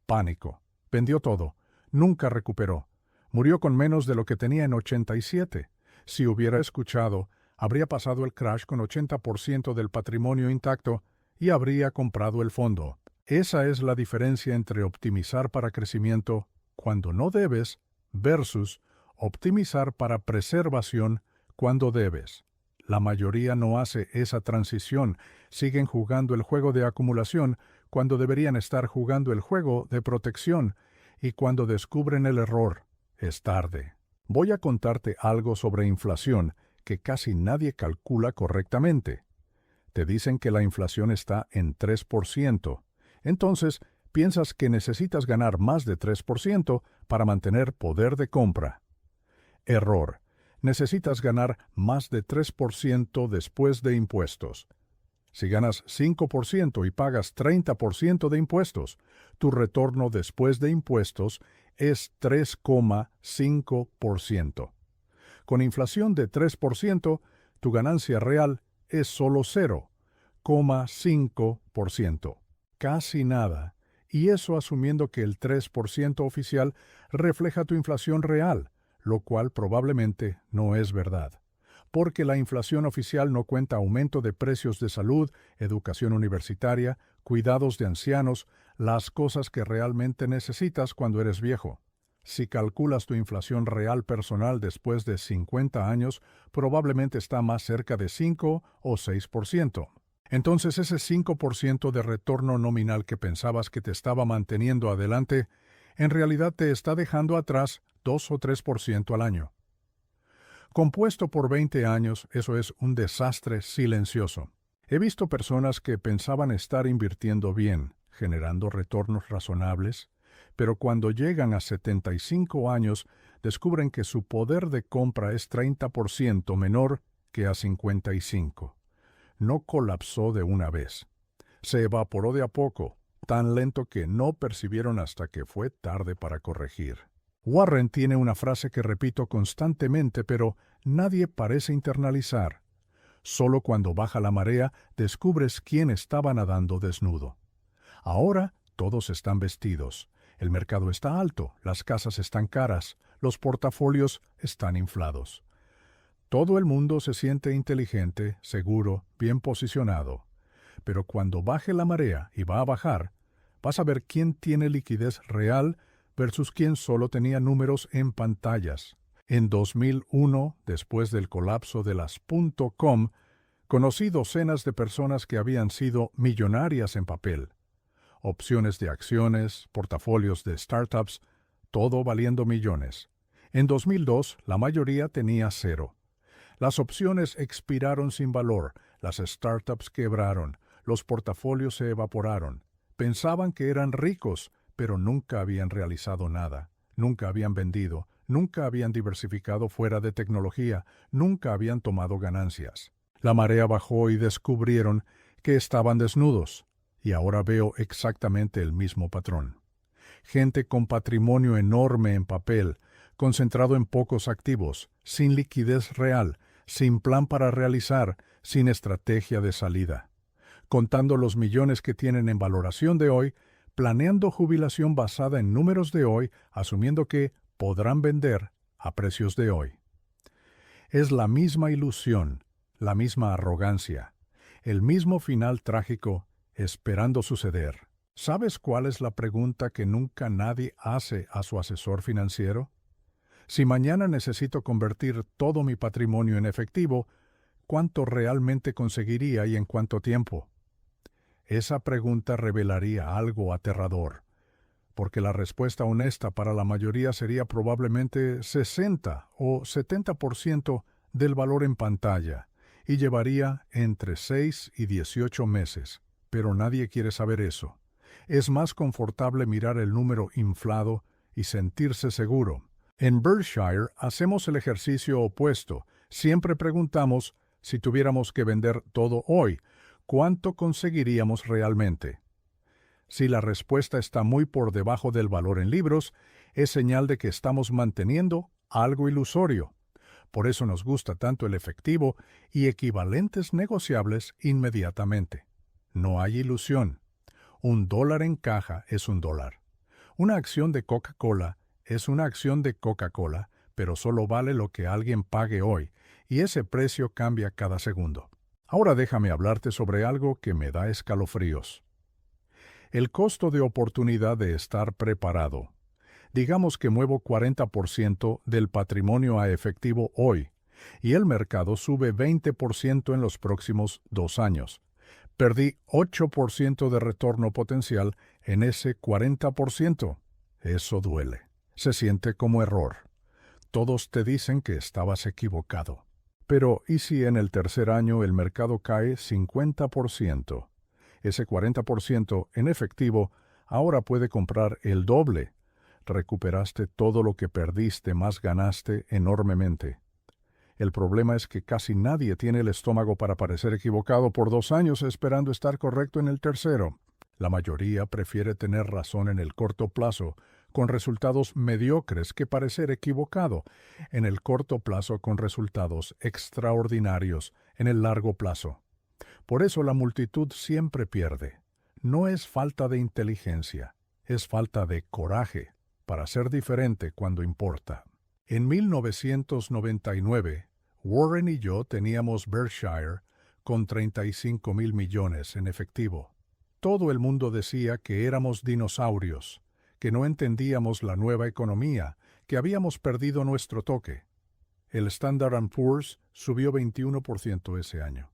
Pánico. Vendió todo. Nunca recuperó. Murió con menos de lo que tenía en 87. Si hubiera escuchado, habría pasado el crash con 80% del patrimonio intacto y habría comprado el fondo. Esa es la diferencia entre optimizar para crecimiento cuando no debes versus optimizar para preservación cuando debes. La mayoría no hace esa transición, siguen jugando el juego de acumulación cuando deberían estar jugando el juego de protección, y cuando descubren el error, es tarde. Voy a contarte algo sobre inflación que casi nadie calcula correctamente. Te dicen que la inflación está en 3%. Entonces, piensas que necesitas ganar más de 3% para mantener poder de compra. Error. Necesitas ganar más de 3% después de impuestos. Si ganas 5% y pagas 30% de impuestos, tu retorno después de impuestos es 3,5%. Con inflación de 3%, tu ganancia real es solo 0,5%. Casi nada. Y eso asumiendo que el 3% oficial refleja tu inflación real, lo cual probablemente no es verdad. Porque la inflación oficial no cuenta aumento de precios de salud, educación universitaria, cuidados de ancianos, las cosas que realmente necesitas cuando eres viejo. Si calculas tu inflación real personal después de 50 años, probablemente está más cerca de 5 o 6%. Entonces ese 5% de retorno nominal que pensabas que te estaba manteniendo adelante, en realidad te está dejando atrás 2 o 3% al año. Compuesto por 20 años, eso es un desastre silencioso. He visto personas que pensaban estar invirtiendo bien, generando retornos razonables, pero cuando llegan a 75 años, descubren que su poder de compra es 30% menor que a 55. No colapsó de una vez. Se evaporó de a poco, tan lento que no percibieron hasta que fue tarde para corregir. Warren tiene una frase que repito constantemente, pero nadie parece internalizar. Solo cuando baja la marea descubres quién estaba nadando desnudo. Ahora todos están vestidos. El mercado está alto, las casas están caras, los portafolios están inflados. Todo el mundo se siente inteligente, seguro, bien posicionado. Pero cuando baje la marea, y va a bajar, vas a ver quién tiene liquidez real versus quien solo tenía números en pantallas. En 2001, después del colapso de las .com, conocí docenas de personas que habían sido millonarias en papel. Opciones de acciones, portafolios de startups, todo valiendo millones. En 2002, la mayoría tenía 0. Las opciones expiraron sin valor, las startups quebraron, los portafolios se evaporaron. Pensaban que eran ricos, pero nunca habían realizado nada. Nunca habían vendido, nunca habían diversificado fuera de tecnología, nunca habían tomado ganancias. La marea bajó y descubrieron que estaban desnudos, y ahora veo exactamente el mismo patrón. Gente con patrimonio enorme en papel, concentrado en pocos activos, sin liquidez real, sin plan para realizar, sin estrategia de salida. Contando los millones que tienen en valoración de hoy, planeando jubilación basada en números de hoy, asumiendo que podrán vender a precios de hoy. Es la misma ilusión, la misma arrogancia, el mismo final trágico esperando suceder. ¿Sabes cuál es la pregunta que nunca nadie hace a su asesor financiero? Si mañana necesito convertir todo mi patrimonio en efectivo, ¿cuánto realmente conseguiría y en cuánto tiempo? Esa pregunta revelaría algo aterrador, porque la respuesta honesta para la mayoría sería probablemente 60 o 70% del valor en pantalla, y llevaría entre 6 y 18 meses. Pero nadie quiere saber eso. Es más confortable mirar el número inflado y sentirse seguro. En Berkshire hacemos el ejercicio opuesto. Siempre preguntamos, si tuviéramos que vender todo hoy, ¿cuánto conseguiríamos realmente? Si la respuesta está muy por debajo del valor en libros, es señal de que estamos manteniendo algo ilusorio. Por eso nos gusta tanto el efectivo y equivalentes negociables inmediatamente. No hay ilusión. $1 en caja es $1. Una acción de Coca-Cola es una acción de Coca-Cola, pero solo vale lo que alguien pague hoy, y ese precio cambia cada segundo. Ahora déjame hablarte sobre algo que me da escalofríos. El costo de oportunidad de estar preparado. Digamos que muevo 40% del patrimonio a efectivo hoy, y el mercado sube 20% en los próximos 2 años. Perdí 8% de retorno potencial en ese 40%. Eso duele. Se siente como error. Todos te dicen que estabas equivocado. Pero, ¿y si en el tercer año el mercado cae 50%? Ese 40% en efectivo ahora puede comprar el doble. Recuperaste todo lo que perdiste, más ganaste enormemente. El problema es que casi nadie tiene el estómago para parecer equivocado por 2 años esperando estar correcto en el tercero. La mayoría prefiere tener razón en el corto plazo, con resultados mediocres, que parecer equivocado en el corto plazo con resultados extraordinarios en el largo plazo. Por eso la multitud siempre pierde. No es falta de inteligencia, es falta de coraje para ser diferente cuando importa. En 1999, Warren y yo teníamos Berkshire con 35,000 millones en efectivo. Todo el mundo decía que éramos dinosaurios, que no entendíamos la nueva economía, que habíamos perdido nuestro toque. El Standard & Poor's subió 21% ese año.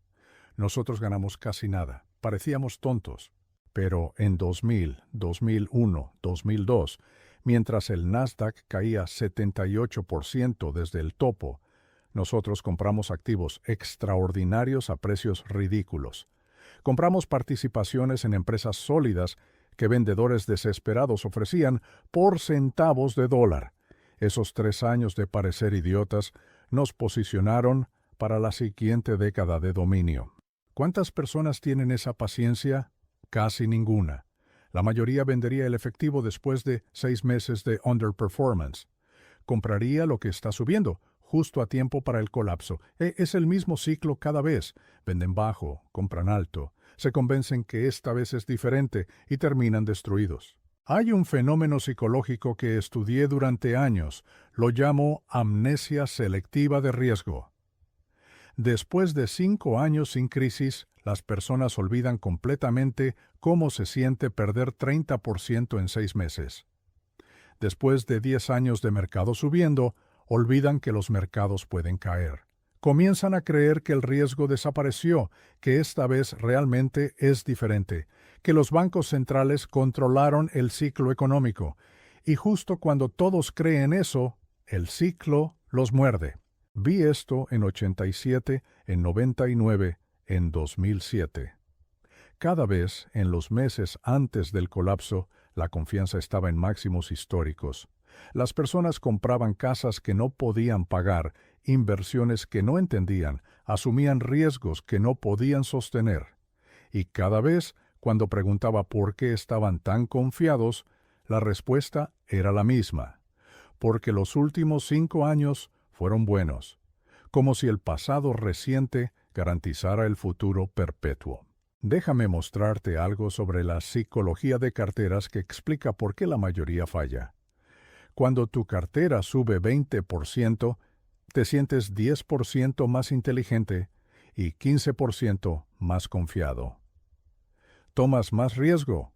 Nosotros ganamos casi nada, parecíamos tontos. Pero en 2000, 2001, 2002, mientras el Nasdaq caía 78% desde el topo, nosotros compramos activos extraordinarios a precios ridículos. Compramos participaciones en empresas sólidas que vendedores desesperados ofrecían por centavos de dólar. Esos 3 años de parecer idiotas nos posicionaron para la siguiente década de dominio. ¿Cuántas personas tienen esa paciencia? Casi ninguna. La mayoría vendería el efectivo después de 6 meses de underperformance. Compraría lo que está subiendo, justo a tiempo para el colapso. Es el mismo ciclo cada vez. Venden bajo, compran alto, se convencen que esta vez es diferente y terminan destruidos. Hay un fenómeno psicológico que estudié durante años. Lo llamo amnesia selectiva de riesgo. Después de 5 años sin crisis, las personas olvidan completamente cómo se siente perder 30% en 6 meses. Después de 10 años de mercado subiendo, olvidan que los mercados pueden caer. Comienzan a creer que el riesgo desapareció, que esta vez realmente es diferente, que los bancos centrales controlaron el ciclo económico, y justo cuando todos creen eso, el ciclo los muerde. Vi esto en 87, en 99, en 2007. Cada vez, en los meses antes del colapso, la confianza estaba en máximos históricos. Las personas compraban casas que no podían pagar, inversiones que no entendían, asumían riesgos que no podían sostener. Y cada vez, cuando preguntaba por qué estaban tan confiados, la respuesta era la misma: porque los últimos 5 años fueron buenos, como si el pasado reciente garantizara el futuro perpetuo. Déjame mostrarte algo sobre la psicología de carteras que explica por qué la mayoría falla. Cuando tu cartera sube 20%, te sientes 10% más inteligente y 15% más confiado. Tomas más riesgo.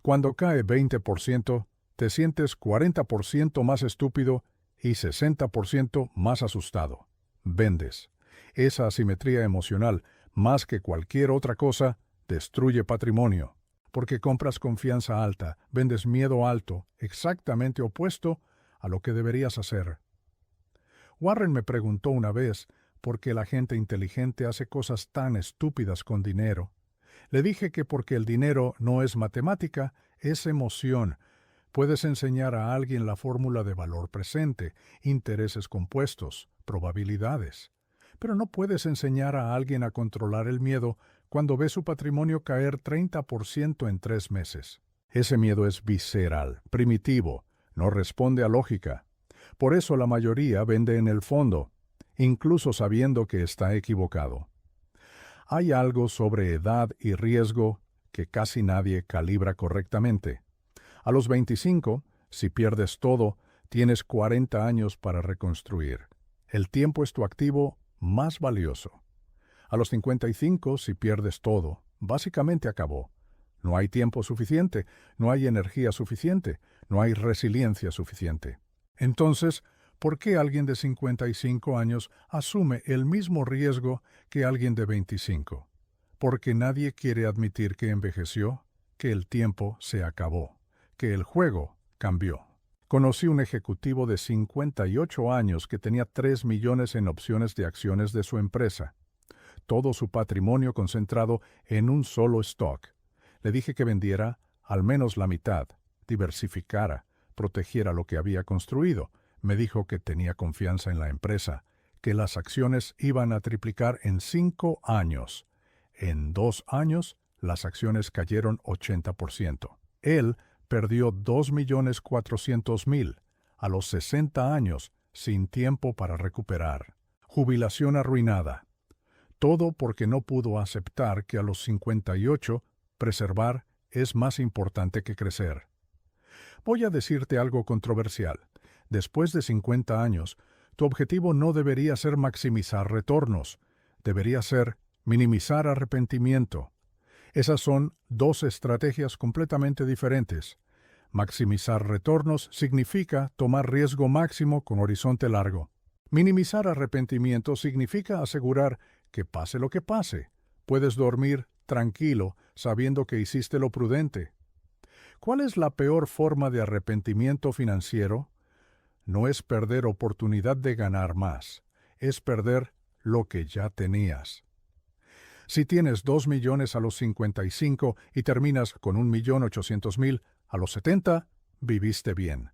Cuando cae 20%, te sientes 40% más estúpido y 60% más asustado. Vendes. Esa asimetría emocional, más que cualquier otra cosa, destruye patrimonio. Porque compras confianza alta, vendes miedo alto, exactamente opuesto a lo que deberías hacer. Warren me preguntó una vez por qué la gente inteligente hace cosas tan estúpidas con dinero. Le dije que porque el dinero no es matemática, es emoción. Puedes enseñar a alguien la fórmula de valor presente, intereses compuestos, probabilidades. Pero no puedes enseñar a alguien a controlar el miedo cuando ve su patrimonio caer 30% en 3 meses. Ese miedo es visceral, primitivo, no responde a lógica. Por eso la mayoría vende en el fondo, incluso sabiendo que está equivocado. Hay algo sobre edad y riesgo que casi nadie calibra correctamente. A los 25, si pierdes todo, tienes 40 años para reconstruir. El tiempo es tu activo más valioso. A los 55, si pierdes todo, básicamente acabó. No hay tiempo suficiente, no hay energía suficiente, no hay resiliencia suficiente. Entonces, ¿por qué alguien de 55 años asume el mismo riesgo que alguien de 25? Porque nadie quiere admitir que envejeció, que el tiempo se acabó, que el juego cambió. Conocí un ejecutivo de 58 años que tenía 3 millones en opciones de acciones de su empresa. Todo su patrimonio concentrado en un solo stock. Le dije que vendiera al menos la mitad, diversificara, protegiera lo que había construido. Me dijo que tenía confianza en la empresa, que las acciones iban a triplicar en 5 años. En 2 años, las acciones cayeron 80%. Él perdió 2.400.000 a los 60 años, sin tiempo para recuperar. Jubilación arruinada. Todo porque no pudo aceptar que a los 58 preservar es más importante que crecer. Voy a decirte algo controversial. Después de 50 años, tu objetivo no debería ser maximizar retornos, debería ser minimizar arrepentimiento. Esas son 2 estrategias completamente diferentes. Maximizar retornos significa tomar riesgo máximo con horizonte largo. Minimizar arrepentimiento significa asegurar que pase lo que pase, puedes dormir tranquilo sabiendo que hiciste lo prudente. ¿Cuál es la peor forma de arrepentimiento financiero? No es perder oportunidad de ganar más, es perder lo que ya tenías. Si tienes 2 millones a los 55 y terminas con 1.800.000 a los 70, viviste bien.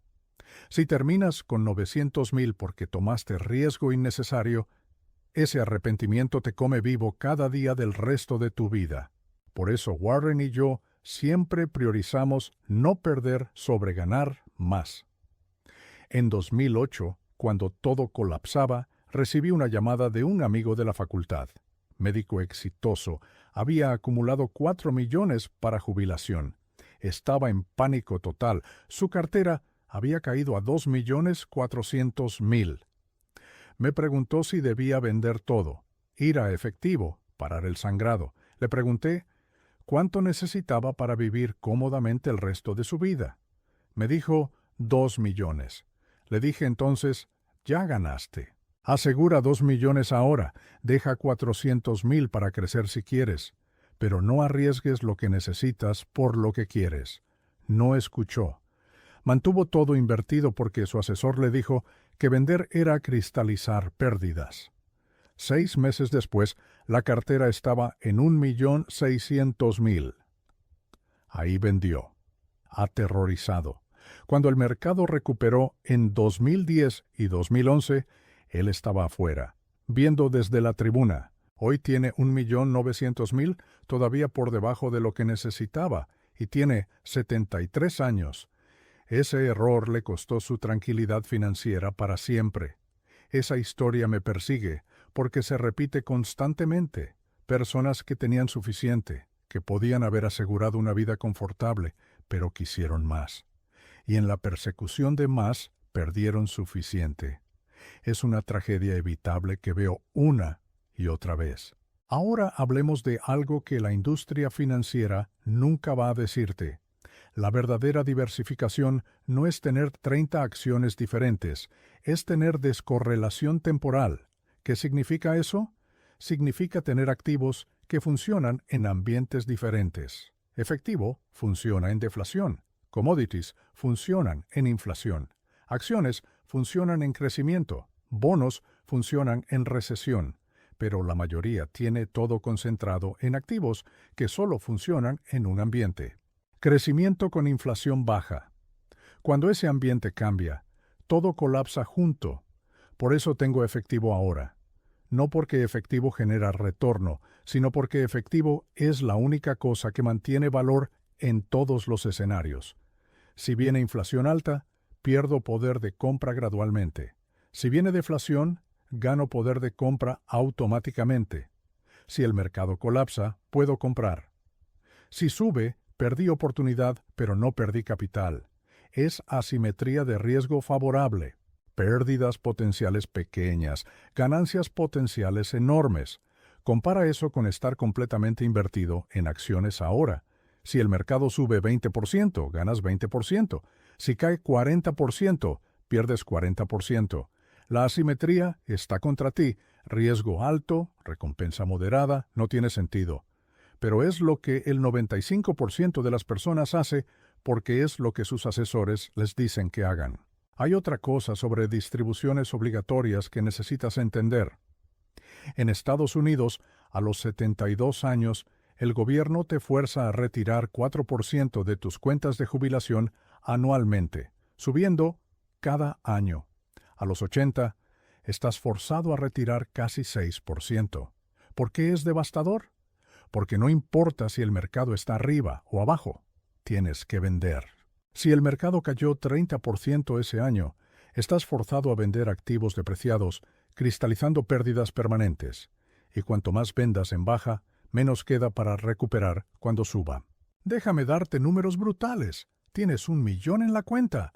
Si terminas con 900.000 porque tomaste riesgo innecesario, ese arrepentimiento te come vivo cada día del resto de tu vida. Por eso Warren y yo siempre priorizamos no perder sobre ganar más. En 2008, cuando todo colapsaba, recibí una llamada de un amigo de la facultad. Médico exitoso, había acumulado 4 millones para jubilación. Estaba en pánico total. Su cartera había caído a 2.400.000. Me preguntó si debía vender todo, ir a efectivo, parar el sangrado. Le pregunté cuánto necesitaba para vivir cómodamente el resto de su vida. Me dijo 2 millones. Le dije entonces, ya ganaste. Asegura 2 millones ahora, deja 400.000 para crecer si quieres, pero no arriesgues lo que necesitas por lo que quieres. No escuchó. Mantuvo todo invertido porque su asesor le dijo que vender era cristalizar pérdidas. 6 meses después, la cartera estaba en 1.600.000. Ahí vendió. Aterrorizado. Cuando el mercado recuperó en 2010 y 2011, él estaba afuera, viendo desde la tribuna. Hoy tiene 1.900.000, todavía por debajo de lo que necesitaba, y tiene 73 años. Ese error le costó su tranquilidad financiera para siempre. Esa historia me persigue, porque se repite constantemente. Personas que tenían suficiente, que podían haber asegurado una vida confortable, pero quisieron más. Y en la persecución de más, perdieron suficiente. Es una tragedia evitable que veo una y otra vez. Ahora hablemos de algo que la industria financiera nunca va a decirte. La verdadera diversificación no es tener 30 acciones diferentes, es tener descorrelación temporal. ¿Qué significa eso? Significa tener activos que funcionan en ambientes diferentes. Efectivo funciona en deflación. Commodities funcionan en inflación. Acciones funcionan en crecimiento. Bonos funcionan en recesión. Pero la mayoría tiene todo concentrado en activos que solo funcionan en un ambiente. Crecimiento con inflación baja. Cuando ese ambiente cambia, todo colapsa junto. Por eso tengo efectivo ahora. No porque efectivo genera retorno, sino porque efectivo es la única cosa que mantiene valor en todos los escenarios. Si viene inflación alta, pierdo poder de compra gradualmente. Si viene deflación, gano poder de compra automáticamente. Si el mercado colapsa, puedo comprar. Si sube, perdí oportunidad, pero no perdí capital. Es asimetría de riesgo favorable. Pérdidas potenciales pequeñas, ganancias potenciales enormes. Compara eso con estar completamente invertido en acciones ahora. Si el mercado sube 20%, ganas 20%. Si cae 40%, pierdes 40%. La asimetría está contra ti. Riesgo alto, recompensa moderada, no tiene sentido. Pero es lo que el 95% de las personas hace porque es lo que sus asesores les dicen que hagan. Hay otra cosa sobre distribuciones obligatorias que necesitas entender. En Estados Unidos, a los 72 años, el gobierno te fuerza a retirar 4% de tus cuentas de jubilación anualmente, subiendo cada año. A los 80, estás forzado a retirar casi 6%. ¿Por qué es devastador? Porque no importa si el mercado está arriba o abajo, tienes que vender. Si el mercado cayó 30% ese año, estás forzado a vender activos depreciados, cristalizando pérdidas permanentes. Y cuanto más vendas en baja, menos queda para recuperar cuando suba. Déjame darte números brutales. Tienes 1.000.000 en la cuenta.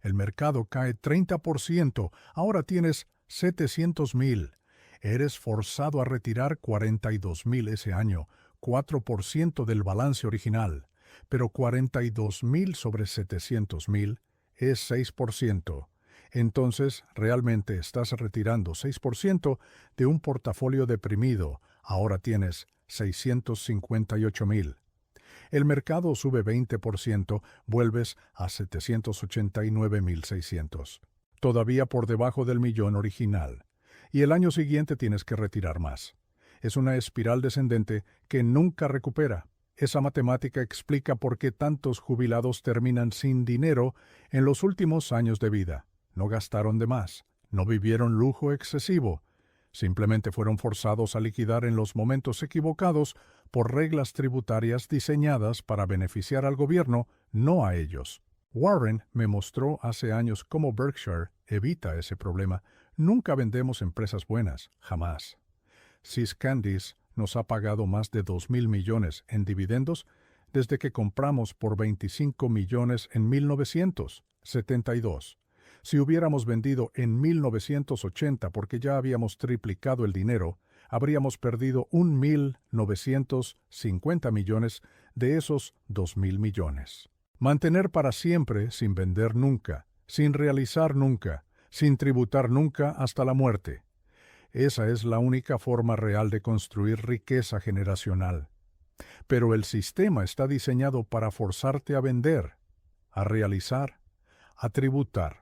El mercado cae 30%, ahora tienes 700.000. Eres forzado a retirar 42.000 ese año, 4% del balance original. Pero 42.000 sobre 700.000 es 6%. Entonces, realmente estás retirando 6% de un portafolio deprimido. Ahora tienes 658.000. El mercado sube 20%, vuelves a 789.600. Todavía por debajo del millón original. Y el año siguiente tienes que retirar más. Es una espiral descendente que nunca recupera. Esa matemática explica por qué tantos jubilados terminan sin dinero en los últimos años de vida. No gastaron de más, no vivieron lujo excesivo, simplemente fueron forzados a liquidar en los momentos equivocados por reglas tributarias diseñadas para beneficiar al gobierno, no a ellos. Warren me mostró hace años cómo Berkshire evita ese problema. Nunca vendemos empresas buenas, jamás. See's Candies nos ha pagado más de 2.000 millones en dividendos desde que compramos por 25 millones en 1972. Si hubiéramos vendido en 1980 porque ya habíamos triplicado el dinero, habríamos perdido 1.950 millones de esos 2.000 millones. Mantener para siempre sin vender nunca, sin realizar nunca, sin tributar nunca hasta la muerte. Esa es la única forma real de construir riqueza generacional. Pero el sistema está diseñado para forzarte a vender, a realizar, a tributar.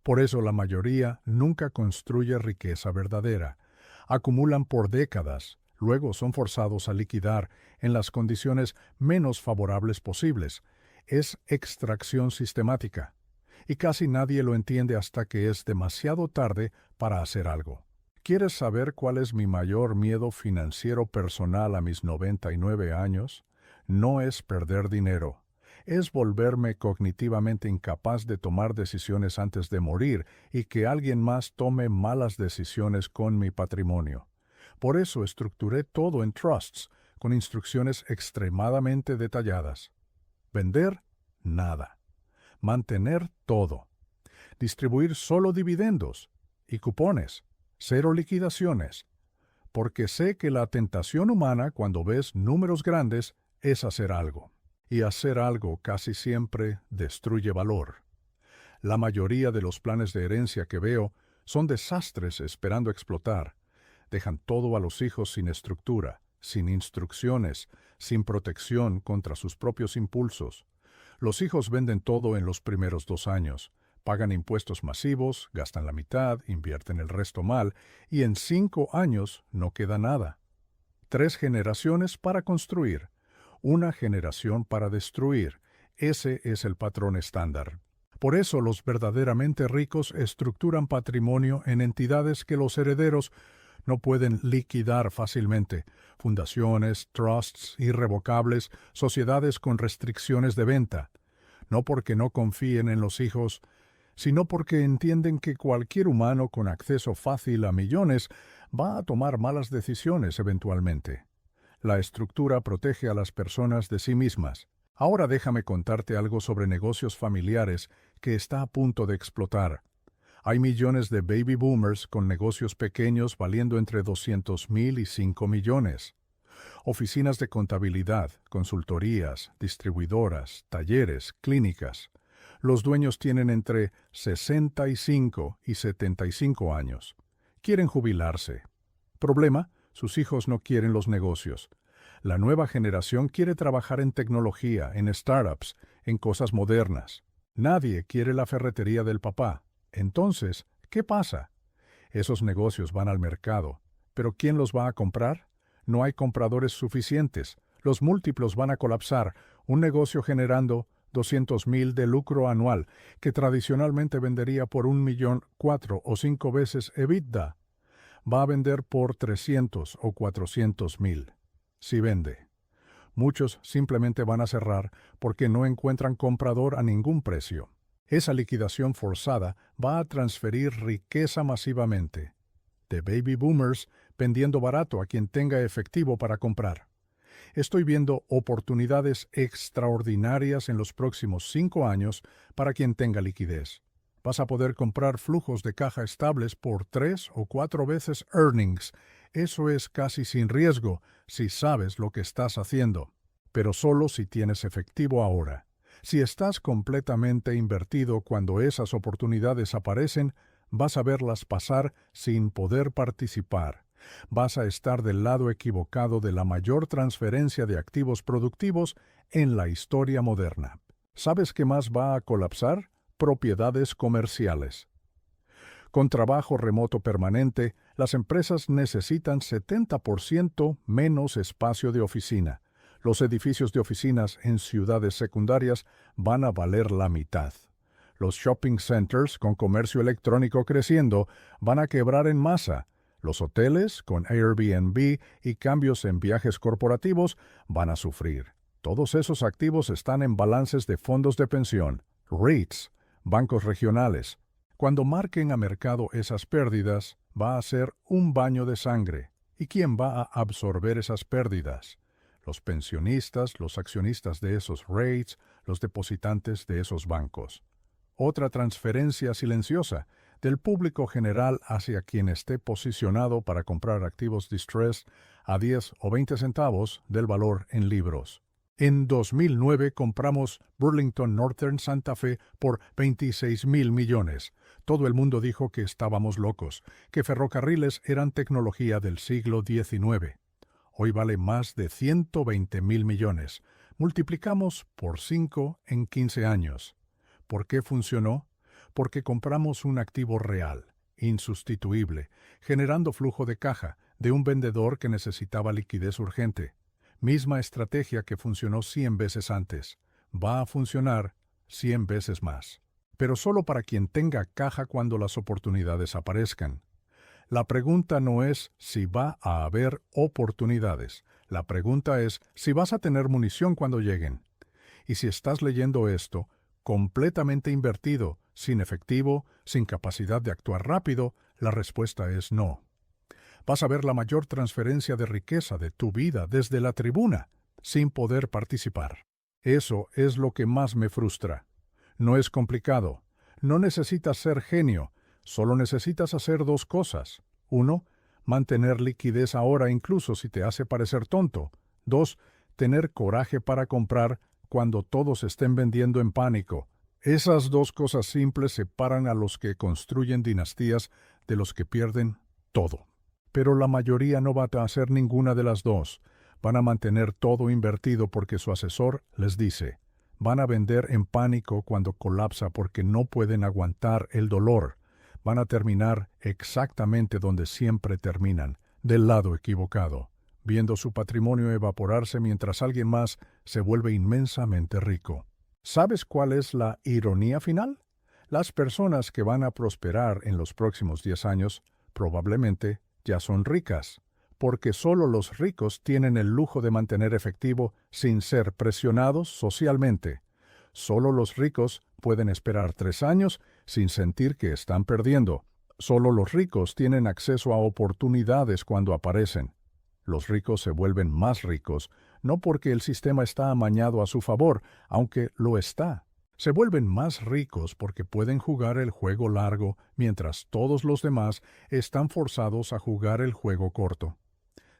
Por eso la mayoría nunca construye riqueza verdadera. Acumulan por décadas, luego son forzados a liquidar en las condiciones menos favorables posibles. Es extracción sistemática. Y casi nadie lo entiende hasta que es demasiado tarde para hacer algo. ¿Quieres saber cuál es mi mayor miedo financiero personal a mis 99 años? No es perder dinero. Es volverme cognitivamente incapaz de tomar decisiones antes de morir y que alguien más tome malas decisiones con mi patrimonio. Por eso estructuré todo en trusts, con instrucciones extremadamente detalladas. Vender, nada. Mantener todo. Distribuir solo dividendos y cupones. Cero liquidaciones. Porque sé que la tentación humana cuando ves números grandes es hacer algo. Y hacer algo casi siempre destruye valor. La mayoría de los planes de herencia que veo son desastres esperando explotar. Dejan todo a los hijos sin estructura, sin instrucciones, sin protección contra sus propios impulsos. Los hijos venden todo en los primeros 2 años, pagan impuestos masivos, gastan la mitad, invierten el resto mal, y en 5 años no queda nada. 3 generaciones para construir, 1 generación para destruir. Ese es el patrón estándar. Por eso los verdaderamente ricos estructuran patrimonio en entidades que los herederos no pueden liquidar fácilmente: fundaciones, trusts irrevocables, sociedades con restricciones de venta. No porque no confíen en los hijos, sino porque entienden que cualquier humano con acceso fácil a millones va a tomar malas decisiones eventualmente. La estructura protege a las personas de sí mismas. Ahora déjame contarte algo sobre negocios familiares que está a punto de explotar. Hay millones de baby boomers con negocios pequeños valiendo entre 200,000 y 5 millones. Oficinas de contabilidad, consultorías, distribuidoras, talleres, clínicas. Los dueños tienen entre 65 y 75 años. Quieren jubilarse. Problema: sus hijos no quieren los negocios. La nueva generación quiere trabajar en tecnología, en startups, en cosas modernas. Nadie quiere la ferretería del papá. Entonces, ¿qué pasa? Esos negocios van al mercado, pero ¿quién los va a comprar? No hay compradores suficientes. Los múltiplos van a colapsar. Un negocio generando 200,000 de lucro anual, que tradicionalmente vendería por 1,000,000, 4 o 5 veces EBITDA, va a vender por 300 o 400,000. Si vende. Muchos simplemente van a cerrar porque no encuentran comprador a ningún precio. Esa liquidación forzada va a transferir riqueza masivamente. De baby boomers vendiendo barato a quien tenga efectivo para comprar. Estoy viendo oportunidades extraordinarias en los próximos 5 años para quien tenga liquidez. Vas a poder comprar flujos de caja estables por 3 o 4 veces earnings. Eso es casi sin riesgo si sabes lo que estás haciendo. Pero solo si tienes efectivo ahora. Si estás completamente invertido cuando esas oportunidades aparecen, vas a verlas pasar sin poder participar. Vas a estar del lado equivocado de la mayor transferencia de activos productivos en la historia moderna. ¿Sabes qué más va a colapsar? Propiedades comerciales. Con trabajo remoto permanente, las empresas necesitan 70% menos espacio de oficina. Los edificios de oficinas en ciudades secundarias van a valer la mitad. Los shopping centers, con comercio electrónico creciendo, van a quebrar en masa. Los hoteles, con Airbnb y cambios en viajes corporativos, van a sufrir. Todos esos activos están en balances de fondos de pensión, REITs, bancos regionales. Cuando marquen a mercado esas pérdidas, va a ser un baño de sangre. ¿Y quién va a absorber esas pérdidas? Los pensionistas, los accionistas de esos REITs, los depositantes de esos bancos. Otra transferencia silenciosa del público general hacia quien esté posicionado para comprar activos distressed a 10 o 20 centavos del valor en libros. En 2009 compramos Burlington Northern Santa Fe por 26,000 millones. Todo el mundo dijo que estábamos locos, que ferrocarriles eran tecnología del siglo XIX. Hoy vale más de 120,000 millones. Multiplicamos por 5 en 15 años. ¿Por qué funcionó? Porque compramos un activo real, insustituible, generando flujo de caja de un vendedor que necesitaba liquidez urgente. Misma estrategia que funcionó 100 veces antes. va a funcionar 100 veces más. Pero solo para quien tenga caja cuando las oportunidades aparezcan. La pregunta no es si va a haber oportunidades. La pregunta es si vas a tener munición cuando lleguen. Y si estás leyendo esto, completamente invertido, sin efectivo, sin capacidad de actuar rápido, la respuesta es no. Vas a ver la mayor transferencia de riqueza de tu vida desde la tribuna, sin poder participar. Eso es lo que más me frustra. No es complicado. No necesitas ser genio. Solo necesitas hacer dos cosas. 1. Mantener liquidez ahora incluso si te hace parecer tonto. 2. Tener coraje para comprar cuando todos estén vendiendo en pánico. Esas dos cosas simples separan a los que construyen dinastías de los que pierden todo. Pero la mayoría no va a hacer ninguna de las dos. Van a mantener todo invertido porque su asesor les dice. Van a vender en pánico cuando colapsa porque no pueden aguantar el dolor. Van a terminar exactamente donde siempre terminan, del lado equivocado, viendo su patrimonio evaporarse mientras alguien más se vuelve inmensamente rico. ¿Sabes cuál es la ironía final? Las personas que van a prosperar en los próximos 10 años probablemente ya son ricas, porque solo los ricos tienen el lujo de mantener efectivo sin ser presionados socialmente. Solo los ricos pueden esperar 3 años sin sentir que están perdiendo. Solo los ricos tienen acceso a oportunidades cuando aparecen. Los ricos se vuelven más ricos, no porque el sistema está amañado a su favor, aunque lo está. Se vuelven más ricos porque pueden jugar el juego largo, mientras todos los demás están forzados a jugar el juego corto.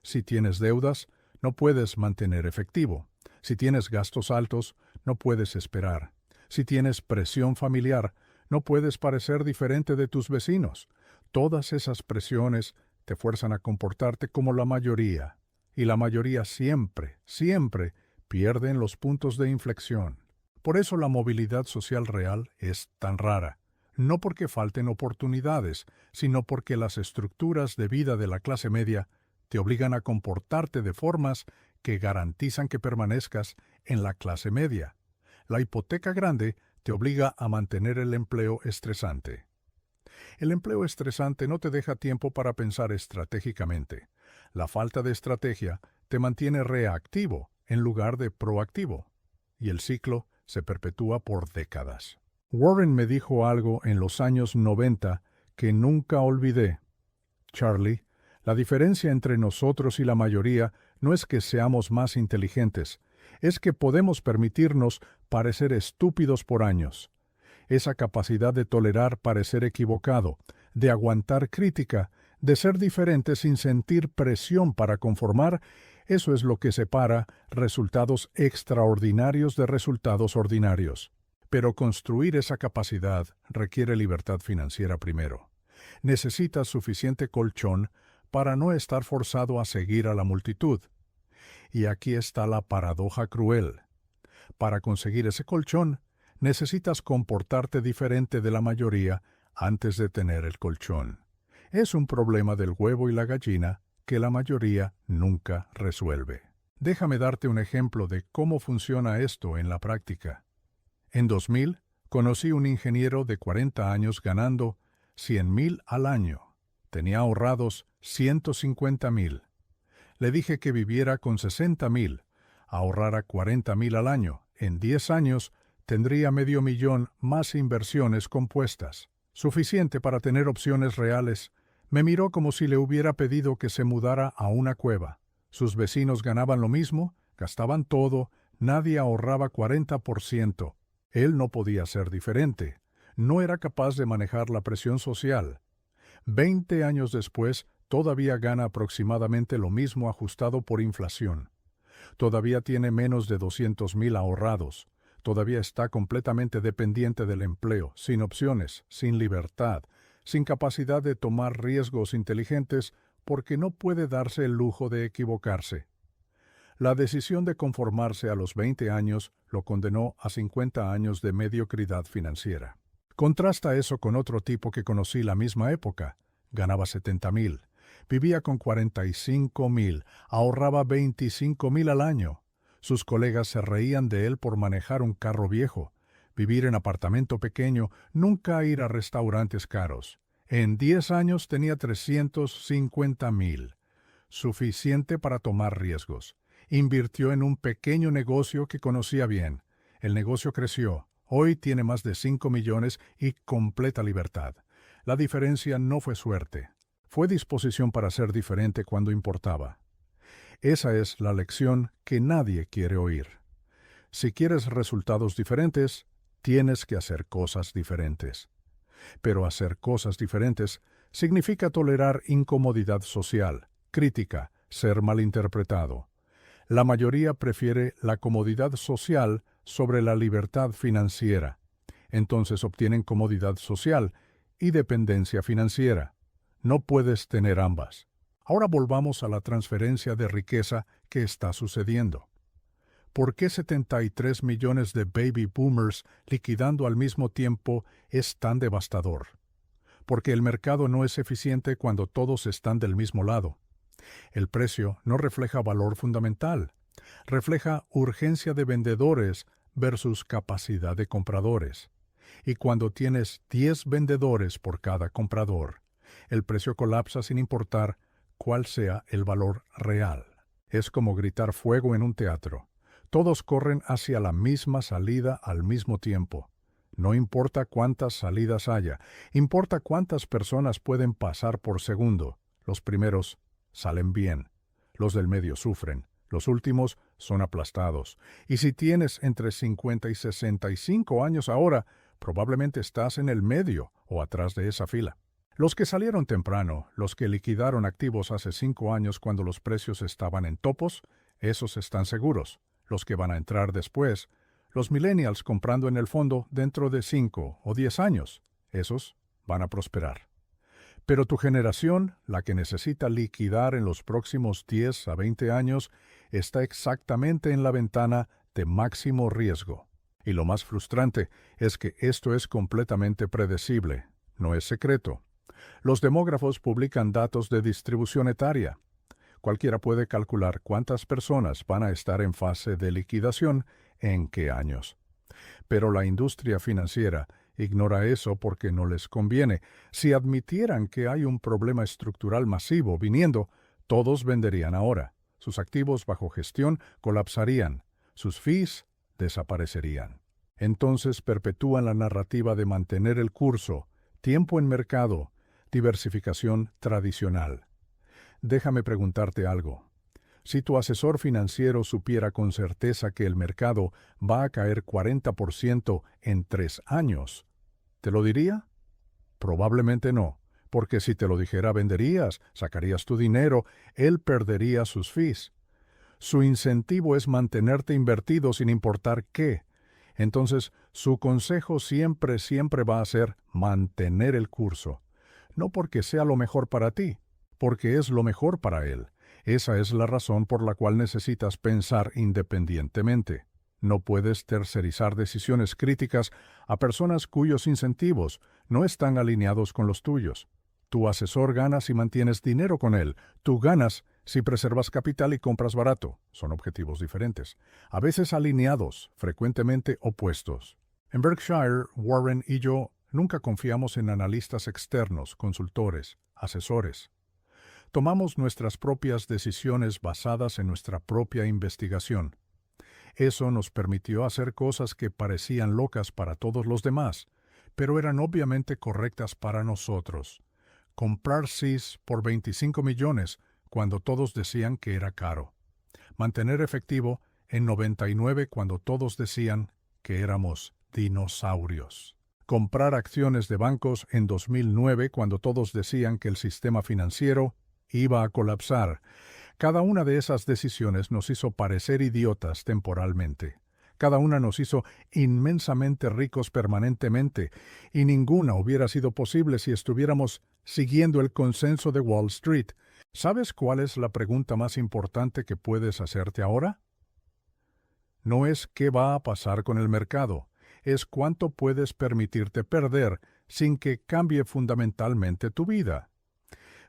Si tienes deudas, no puedes mantener efectivo. Si tienes gastos altos, no puedes esperar. Si tienes presión familiar, no puedes parecer diferente de tus vecinos. Todas esas presiones te fuerzan a comportarte como la mayoría. Y la mayoría siempre, siempre pierde en los puntos de inflexión. Por eso la movilidad social real es tan rara. No porque falten oportunidades, sino porque las estructuras de vida de la clase media te obligan a comportarte de formas que garantizan que permanezcas en la clase media. La hipoteca grande te obliga a mantener el empleo estresante. El empleo estresante no te deja tiempo para pensar estratégicamente. La falta de estrategia te mantiene reactivo en lugar de proactivo. Y el ciclo se perpetúa por décadas. Warren me dijo algo en los años 90 que nunca olvidé. Charlie, la diferencia entre nosotros y la mayoría no es que seamos más inteligentes, es que podemos permitirnos parecer estúpidos por años. Esa capacidad de tolerar parecer equivocado, de aguantar crítica, de ser diferente sin sentir presión para conformar, eso es lo que separa resultados extraordinarios de resultados ordinarios. Pero construir esa capacidad requiere libertad financiera primero. Necesitas suficiente colchón para no estar forzado a seguir a la multitud. Y aquí está la paradoja cruel. Para conseguir ese colchón, necesitas comportarte diferente de la mayoría antes de tener el colchón. Es un problema del huevo y la gallina que la mayoría nunca resuelve. Déjame darte un ejemplo de cómo funciona esto en la práctica. En 2000, conocí un ingeniero de 40 años ganando 100,000 al año. Tenía ahorrados 150,000. Le dije que viviera con 60,000, ahorrara 40,000 al año. En 10 años tendría $500,000 más inversiones compuestas, suficiente para tener opciones reales. Me miró como si le hubiera pedido que se mudara a una cueva. Sus vecinos ganaban lo mismo, gastaban todo, nadie ahorraba 40%. Él no podía ser diferente. No era capaz de manejar la presión social. 20 años después, todavía gana aproximadamente lo mismo ajustado por inflación. Todavía tiene menos de 200,000 ahorrados. Todavía está completamente dependiente del empleo, sin opciones, sin libertad, sin capacidad de tomar riesgos inteligentes porque no puede darse el lujo de equivocarse. La decisión de conformarse a los 20 años lo condenó a 50 años de mediocridad financiera. Contrasta eso con otro tipo que conocí la misma época. Ganaba 70,000. Vivía con 45,000. Ahorraba 25,000 al año. Sus colegas se reían de él por manejar un carro viejo, vivir en apartamento pequeño, nunca ir a restaurantes caros. En 10 años tenía 350,000, suficiente para tomar riesgos. Invirtió en un pequeño negocio que conocía bien. El negocio creció. Hoy tiene más de 5 millones y completa libertad. La diferencia no fue suerte. Fue disposición para ser diferente cuando importaba. Esa es la lección que nadie quiere oír. Si quieres resultados diferentes, tienes que hacer cosas diferentes. Pero hacer cosas diferentes significa tolerar incomodidad social, crítica, ser malinterpretado. La mayoría prefiere la comodidad social sobre la libertad financiera. Entonces obtienen comodidad social y dependencia financiera. No puedes tener ambas. Ahora volvamos a la transferencia de riqueza que está sucediendo. ¿Por qué 73 millones de baby boomers liquidando al mismo tiempo es tan devastador? Porque el mercado no es eficiente cuando todos están del mismo lado. El precio no refleja valor fundamental, refleja urgencia de vendedores versus capacidad de compradores. Y cuando tienes 10 vendedores por cada comprador, el precio colapsa sin importar cuál sea el valor real. Es como gritar fuego en un teatro. Todos corren hacia la misma salida al mismo tiempo. No importa cuántas salidas haya, importa cuántas personas pueden pasar por segundo. Los primeros salen bien, los del medio sufren, los últimos son aplastados. Y si tienes entre 50 y 65 años ahora, probablemente estás en el medio o atrás de esa fila. Los que salieron temprano, los que liquidaron activos hace 5 años cuando los precios estaban en topos, esos están seguros. Los que van a entrar después, los millennials comprando en el fondo dentro de 5 o 10 años, esos van a prosperar. Pero tu generación, la que necesita liquidar en los próximos 10 a 20 años, está exactamente en la ventana de máximo riesgo. Y lo más frustrante es que esto es completamente predecible, no es secreto. Los demógrafos publican datos de distribución etaria. Cualquiera puede calcular cuántas personas van a estar en fase de liquidación en qué años. Pero la industria financiera ignora eso porque no les conviene. Si admitieran que hay un problema estructural masivo viniendo, todos venderían ahora. Sus activos bajo gestión colapsarían. Sus fees desaparecerían. Entonces perpetúan la narrativa de mantener el curso, tiempo en mercado, diversificación tradicional. Déjame preguntarte algo. Si tu asesor financiero supiera con certeza que el mercado va a caer 40% en 3 años, ¿te lo diría? Probablemente no, porque si te lo dijera venderías, sacarías tu dinero, él perdería sus fees. Su incentivo es mantenerte invertido sin importar qué. Entonces, su consejo siempre va a ser mantener el curso. No porque sea lo mejor para ti, porque es lo mejor para él. Esa es la razón por la cual necesitas pensar independientemente. No puedes tercerizar decisiones críticas a personas cuyos incentivos no están alineados con los tuyos. Tu asesor gana si mantienes dinero con él. Tú ganas si preservas capital y compras barato. Son objetivos diferentes. A veces alineados, frecuentemente opuestos. En Berkshire, Warren y yo nunca confiamos en analistas externos, consultores, asesores. Tomamos nuestras propias decisiones basadas en nuestra propia investigación. Eso nos permitió hacer cosas que parecían locas para todos los demás, pero eran obviamente correctas para nosotros. Comprar CIS por 25 millones cuando todos decían que era caro. Mantener efectivo en 99 cuando todos decían que éramos dinosaurios. Comprar acciones de bancos en 2009 cuando todos decían que el sistema financiero iba a colapsar. Cada una de esas decisiones nos hizo parecer idiotas temporalmente. Cada una nos hizo inmensamente ricos permanentemente, y ninguna hubiera sido posible si estuviéramos siguiendo el consenso de Wall Street. ¿Sabes cuál es la pregunta más importante que puedes hacerte ahora? No es qué va a pasar con el mercado, es cuánto puedes permitirte perder sin que cambie fundamentalmente tu vida.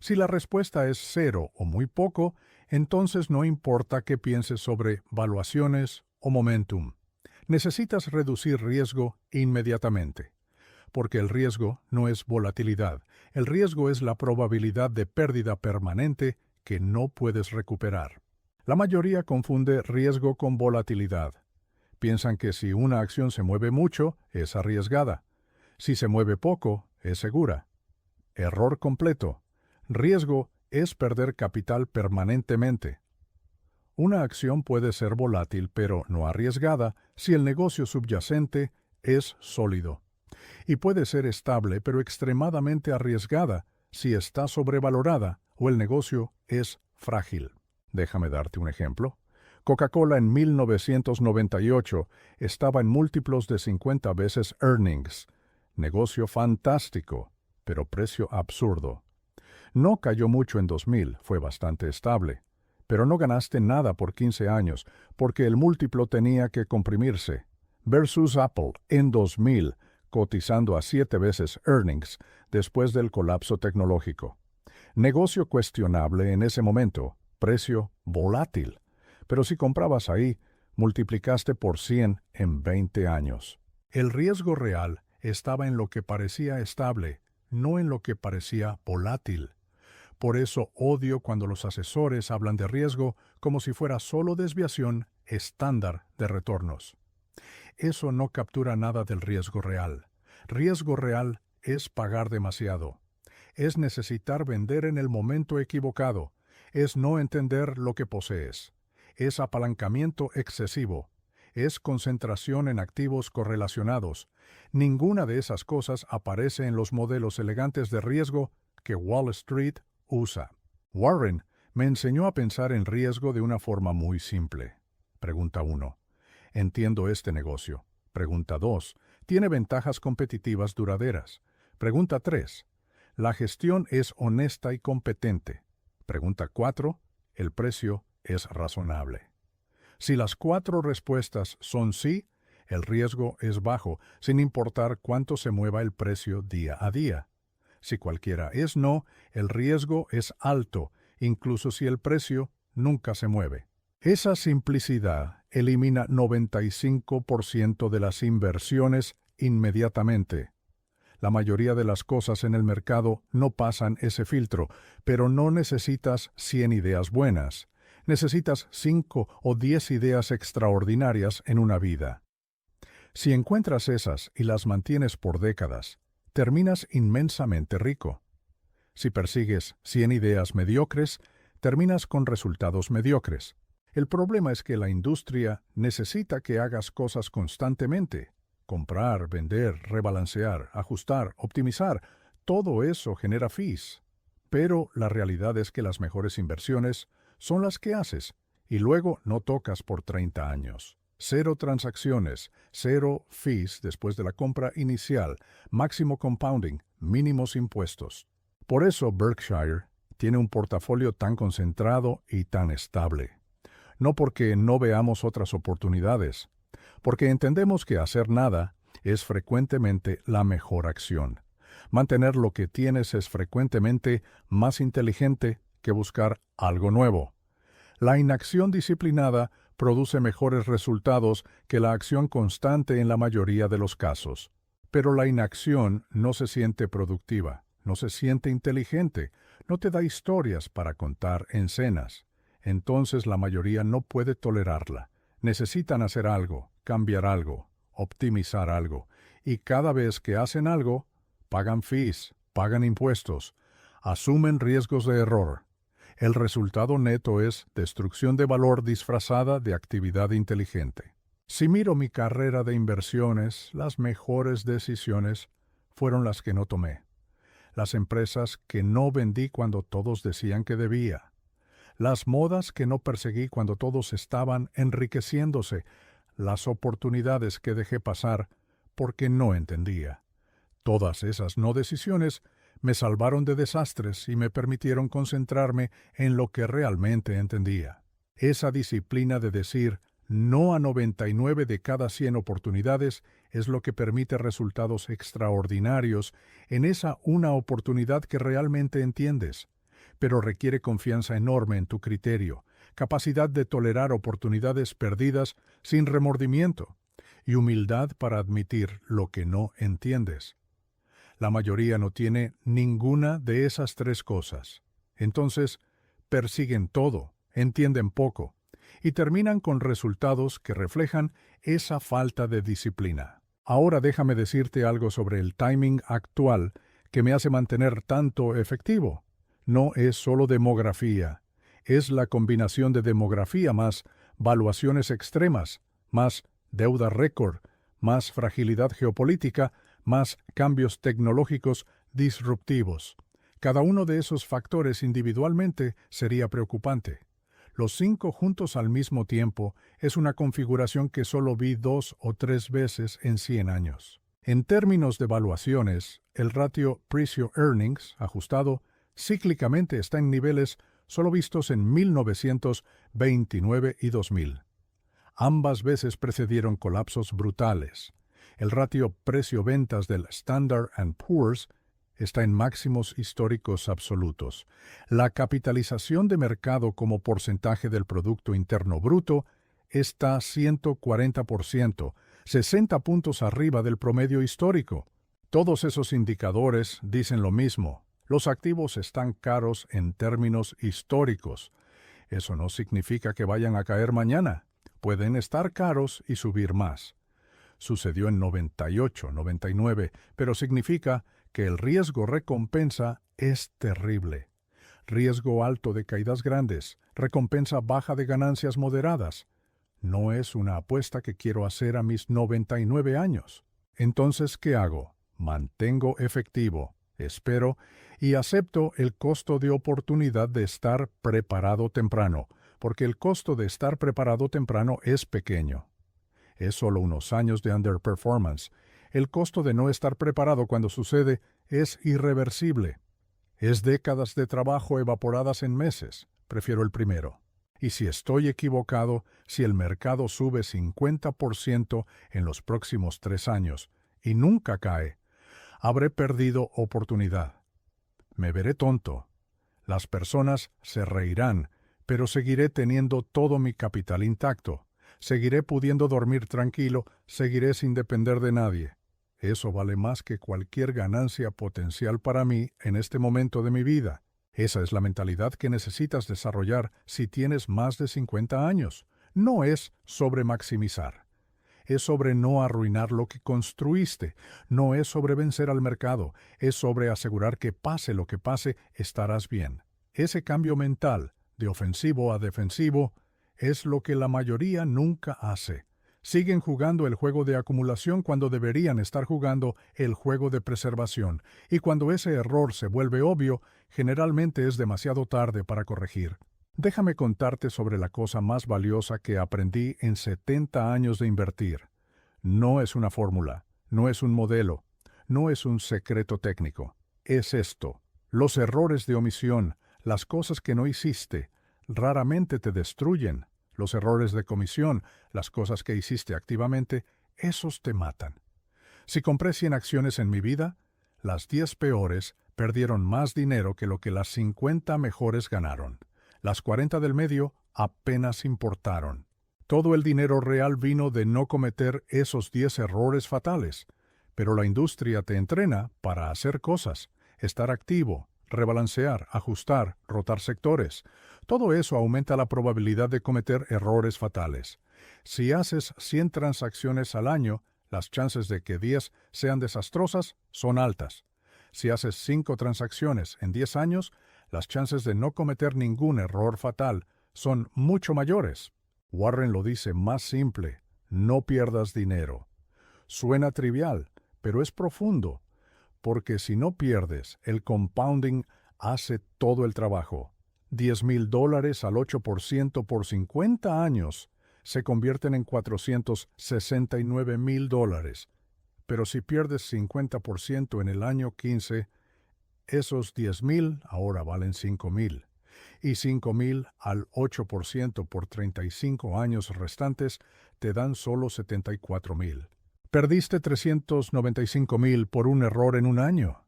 Si la respuesta es cero o muy poco, entonces no importa que pienses sobre valuaciones o momentum. Necesitas reducir riesgo inmediatamente, porque el riesgo no es volatilidad. El riesgo es la probabilidad de pérdida permanente que no puedes recuperar. La mayoría confunde riesgo con volatilidad. Piensan que si una acción se mueve mucho, es arriesgada. Si se mueve poco, es segura. Error completo. Riesgo es perder capital permanentemente. Una acción puede ser volátil pero no arriesgada si el negocio subyacente es sólido. Y puede ser estable pero extremadamente arriesgada si está sobrevalorada o el negocio es frágil. Déjame darte un ejemplo. Coca-Cola en 1998 estaba en múltiplos de 50 veces earnings. Negocio fantástico, pero precio absurdo. No cayó mucho en 2000, fue bastante estable. Pero no ganaste nada por 15 años, porque el múltiplo tenía que comprimirse. Versus Apple en 2000, cotizando a 7 veces earnings después del colapso tecnológico. Negocio cuestionable en ese momento, precio volátil. Pero si comprabas ahí, multiplicaste por 100 en 20 años. El riesgo real estaba en lo que parecía estable, no en lo que parecía volátil. Por eso odio cuando los asesores hablan de riesgo como si fuera solo desviación estándar de retornos. Eso no captura nada del riesgo real. Riesgo real es pagar demasiado. Es necesitar vender en el momento equivocado. Es no entender lo que posees. Es apalancamiento excesivo. Es concentración en activos correlacionados. Ninguna de esas cosas aparece en los modelos elegantes de riesgo que Wall Street usa. Warren me enseñó a pensar en riesgo de una forma muy simple. Pregunta 1. Entiendo este negocio. Pregunta 2. ¿Tiene ventajas competitivas duraderas? Pregunta 3. La gestión es honesta y competente. Pregunta 4. ¿El precio es razonable? Si las 4 respuestas son sí, el riesgo es bajo, sin importar cuánto se mueva el precio día a día. Si cualquiera es no, el riesgo es alto, incluso si el precio nunca se mueve. Esa simplicidad elimina 95% de las inversiones inmediatamente. La mayoría de las cosas en el mercado no pasan ese filtro, pero no necesitas 100 ideas buenas. Necesitas 5 o 10 ideas extraordinarias en una vida. Si encuentras esas y las mantienes por décadas, terminas inmensamente rico. Si persigues 100 ideas mediocres, terminas con resultados mediocres. El problema es que la industria necesita que hagas cosas constantemente. Comprar, vender, rebalancear, ajustar, optimizar, todo eso genera fees. Pero la realidad es que las mejores inversiones son las que haces y luego no tocas por 30 años. 0 transacciones, 0 fees después de la compra inicial, máximo compounding, mínimos impuestos. Por eso Berkshire tiene un portafolio tan concentrado y tan estable. No porque no veamos otras oportunidades, porque entendemos que hacer nada es frecuentemente la mejor acción. Mantener lo que tienes es frecuentemente más inteligente que buscar algo nuevo. La inacción disciplinada produce mejores resultados que la acción constante en la mayoría de los casos. Pero la inacción no se siente productiva, no se siente inteligente, no te da historias para contar en cenas. Entonces la mayoría no puede tolerarla. Necesitan hacer algo, cambiar algo, optimizar algo. Y cada vez que hacen algo, pagan fees, pagan impuestos, asumen riesgos de error. El resultado neto es destrucción de valor disfrazada de actividad inteligente. Si miro mi carrera de inversiones, las mejores decisiones fueron las que no tomé. Las empresas que no vendí cuando todos decían que debía. Las modas que no perseguí cuando todos estaban enriqueciéndose. Las oportunidades que dejé pasar porque no entendía. Todas esas no decisiones me salvaron de desastres y me permitieron concentrarme en lo que realmente entendía. Esa disciplina de decir no a 99 de cada 100 oportunidades es lo que permite resultados extraordinarios en esa una oportunidad que realmente entiendes. pero requiere confianza enorme en tu criterio, capacidad de tolerar oportunidades perdidas sin remordimiento y humildad para admitir lo que no entiendes. La mayoría no tiene ninguna de esas tres cosas. Entonces, persiguen todo, entienden poco, y terminan con resultados que reflejan esa falta de disciplina. Ahora déjame decirte algo sobre el timing actual que me hace mantener tanto efectivo. No es solo demografía, es la combinación de demografía más valuaciones extremas, más deuda récord, más fragilidad geopolítica, más cambios tecnológicos disruptivos. Cada uno de esos factores individualmente sería preocupante. Los 5 juntos al mismo tiempo es una configuración que solo vi 2 o 3 veces en 100 años. En términos de valuaciones, el ratio Precio-Earnings ajustado cíclicamente está en niveles solo vistos en 1929 y 2000. Ambas veces precedieron colapsos brutales. El ratio precio-ventas del Standard & Poor's está en máximos históricos absolutos. La capitalización de mercado como porcentaje del Producto Interno Bruto está 140%, 60 puntos arriba del promedio histórico. Todos esos indicadores dicen lo mismo. Los activos están caros en términos históricos. Eso no significa que vayan a caer mañana. Pueden estar caros y subir más. Sucedió en 98, 99, pero significa que el riesgo-recompensa es terrible. Riesgo alto de caídas grandes, recompensa baja de ganancias moderadas. No es una apuesta que quiero hacer a mis 99 años. Entonces, ¿qué hago? Mantengo efectivo, espero y acepto el costo de oportunidad de estar preparado temprano, porque el costo de estar preparado temprano es pequeño. Es solo unos años de underperformance. El costo de no estar preparado cuando sucede es irreversible. Es décadas de trabajo evaporadas en meses. Prefiero el primero. Y si estoy equivocado, si el mercado sube 50% en los próximos 3 años y nunca cae, habré perdido oportunidad. Me veré tonto. Las personas se reirán, pero seguiré teniendo todo mi capital intacto. Seguiré pudiendo dormir tranquilo, seguiré sin depender de nadie. Eso vale más que cualquier ganancia potencial para mí en este momento de mi vida. Esa es la mentalidad que necesitas desarrollar si tienes más de 50 años. No es sobre maximizar. Es sobre no arruinar lo que construiste. No es sobre vencer al mercado. Es sobre asegurar que pase lo que pase, estarás bien. Ese cambio mental, de ofensivo a defensivo, es lo que la mayoría nunca hace. Siguen jugando el juego de acumulación cuando deberían estar jugando el juego de preservación, y cuando ese error se vuelve obvio, generalmente es demasiado tarde para corregir. Déjame contarte sobre la cosa más valiosa que aprendí en 70 años de invertir. No es una fórmula, no es un modelo, no es un secreto técnico. Es esto. Los errores de omisión, las cosas que no hiciste, raramente te destruyen. Los errores de comisión, las cosas que hiciste activamente, esos te matan. Si compré 100 acciones en mi vida, las 10 peores perdieron más dinero que lo que las 50 mejores ganaron. Las 40 del medio apenas importaron. Todo el dinero real vino de no cometer esos 10 errores fatales. Pero la industria te entrena para hacer cosas, estar activo, rebalancear, ajustar, rotar sectores. Todo eso aumenta la probabilidad de cometer errores fatales. Si haces 100 transacciones al año, las chances de que 10 sean desastrosas son altas. Si haces 5 transacciones en 10 años, las chances de no cometer ningún error fatal son mucho mayores. Warren lo dice más simple: no pierdas dinero. Suena trivial, pero es profundo, porque si no pierdes, el compounding hace todo el trabajo. $10,000 al 8% por 50 años se convierten en $469,000. Pero si pierdes 50% en el año 15, esos 10,000 ahora valen 5,000. Y 5,000 al 8% por 35 años restantes te dan solo 74,000. Perdiste 395,000 por un error en un año.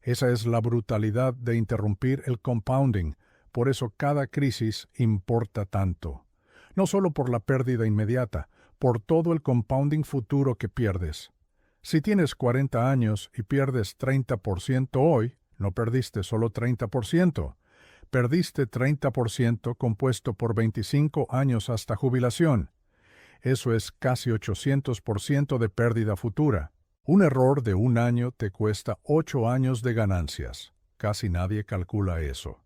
Esa es la brutalidad de interrumpir el compounding. Por eso cada crisis importa tanto. No solo por la pérdida inmediata, por todo el compounding futuro que pierdes. Si tienes 40 años y pierdes 30% hoy, no perdiste solo 30%. Perdiste 30% compuesto por 25 años hasta jubilación. Eso es casi 800% de pérdida futura. Un error de un año te cuesta 8 años de ganancias. Casi nadie calcula eso.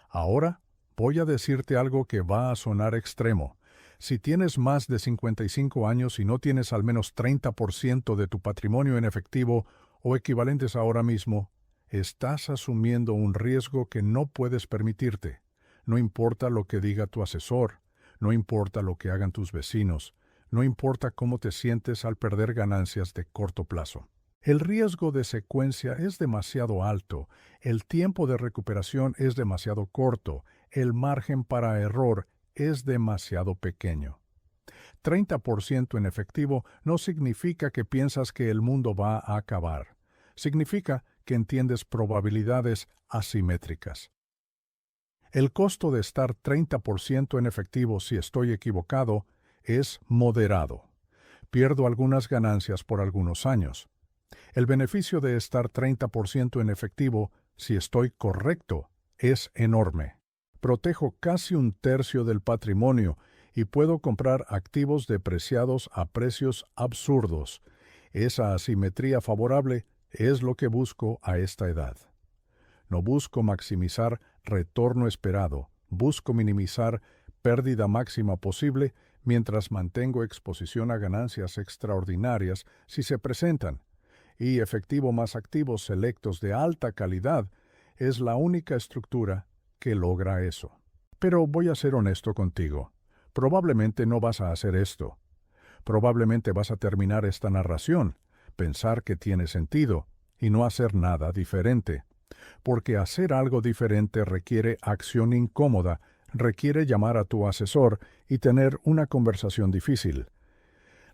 Ahora voy a decirte algo que va a sonar extremo. Si tienes más de 55 años y no tienes al menos 30% de tu patrimonio en efectivo o equivalentes ahora mismo, estás asumiendo un riesgo que no puedes permitirte. No importa lo que diga tu asesor, no importa lo que hagan tus vecinos, no importa cómo te sientes al perder ganancias de corto plazo. El riesgo de secuencia es demasiado alto, el tiempo de recuperación es demasiado corto, el margen para error es demasiado pequeño. 30% en efectivo no significa que piensas que el mundo va a acabar. Significa que entiendes probabilidades asimétricas. El costo de estar 30% en efectivo si estoy equivocado es moderado. Pierdo algunas ganancias por algunos años. El beneficio de estar 30% en efectivo si estoy correcto es enorme. Protejo casi un tercio del patrimonio y puedo comprar activos depreciados a precios absurdos. Esa asimetría favorable es lo que busco a esta edad. No busco maximizar retorno esperado, busco minimizar pérdida máxima posible mientras mantengo exposición a ganancias extraordinarias si se presentan, y efectivo más activos selectos de alta calidad es la única estructura que logra eso. Pero voy a ser honesto contigo. Probablemente no vas a hacer esto. Probablemente vas a terminar esta narración, pensar que tiene sentido, y no hacer nada diferente. Porque hacer algo diferente requiere acción incómoda, requiere llamar a tu asesor y tener una conversación difícil.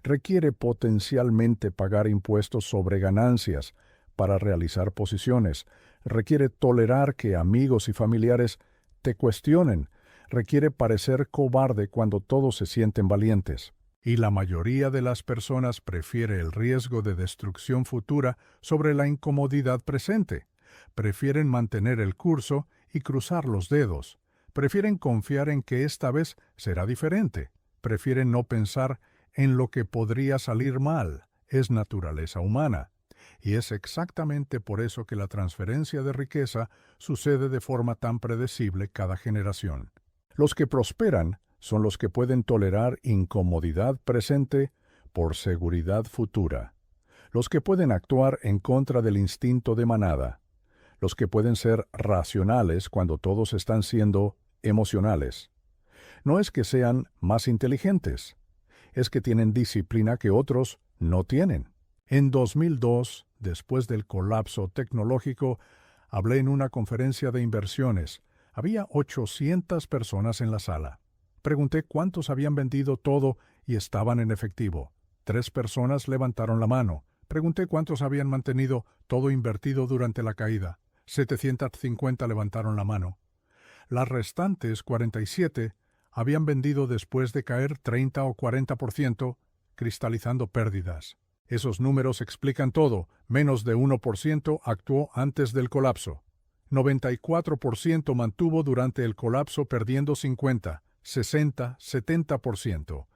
Requiere potencialmente pagar impuestos sobre ganancias para realizar posiciones. Requiere tolerar que amigos y familiares te cuestionen. Requiere parecer cobarde cuando todos se sienten valientes. Y la mayoría de las personas prefiere el riesgo de destrucción futura sobre la incomodidad presente. Prefieren mantener el curso y cruzar los dedos. Prefieren confiar en que esta vez será diferente. Prefieren no pensar en lo que podría salir mal. Es naturaleza humana. Y es exactamente por eso que la transferencia de riqueza sucede de forma tan predecible cada generación. Los que prosperan son los que pueden tolerar incomodidad presente por seguridad futura. Los que pueden actuar en contra del instinto de manada. Los que pueden ser racionales cuando todos están siendo emocionales. No es que sean más inteligentes, es que tienen disciplina que otros no tienen. En 2002, después del colapso tecnológico, hablé en una conferencia de inversiones. Había 800 personas en la sala. Pregunté cuántos habían vendido todo y estaban en efectivo. 3 personas levantaron la mano. Pregunté cuántos habían mantenido todo invertido durante la caída. 750 levantaron la mano. Las restantes 47 habían vendido después de caer 30 o 40%, cristalizando pérdidas. Esos números explican todo. Menos de 1% actuó antes del colapso. 94% mantuvo durante el colapso perdiendo 50, 60, 70%.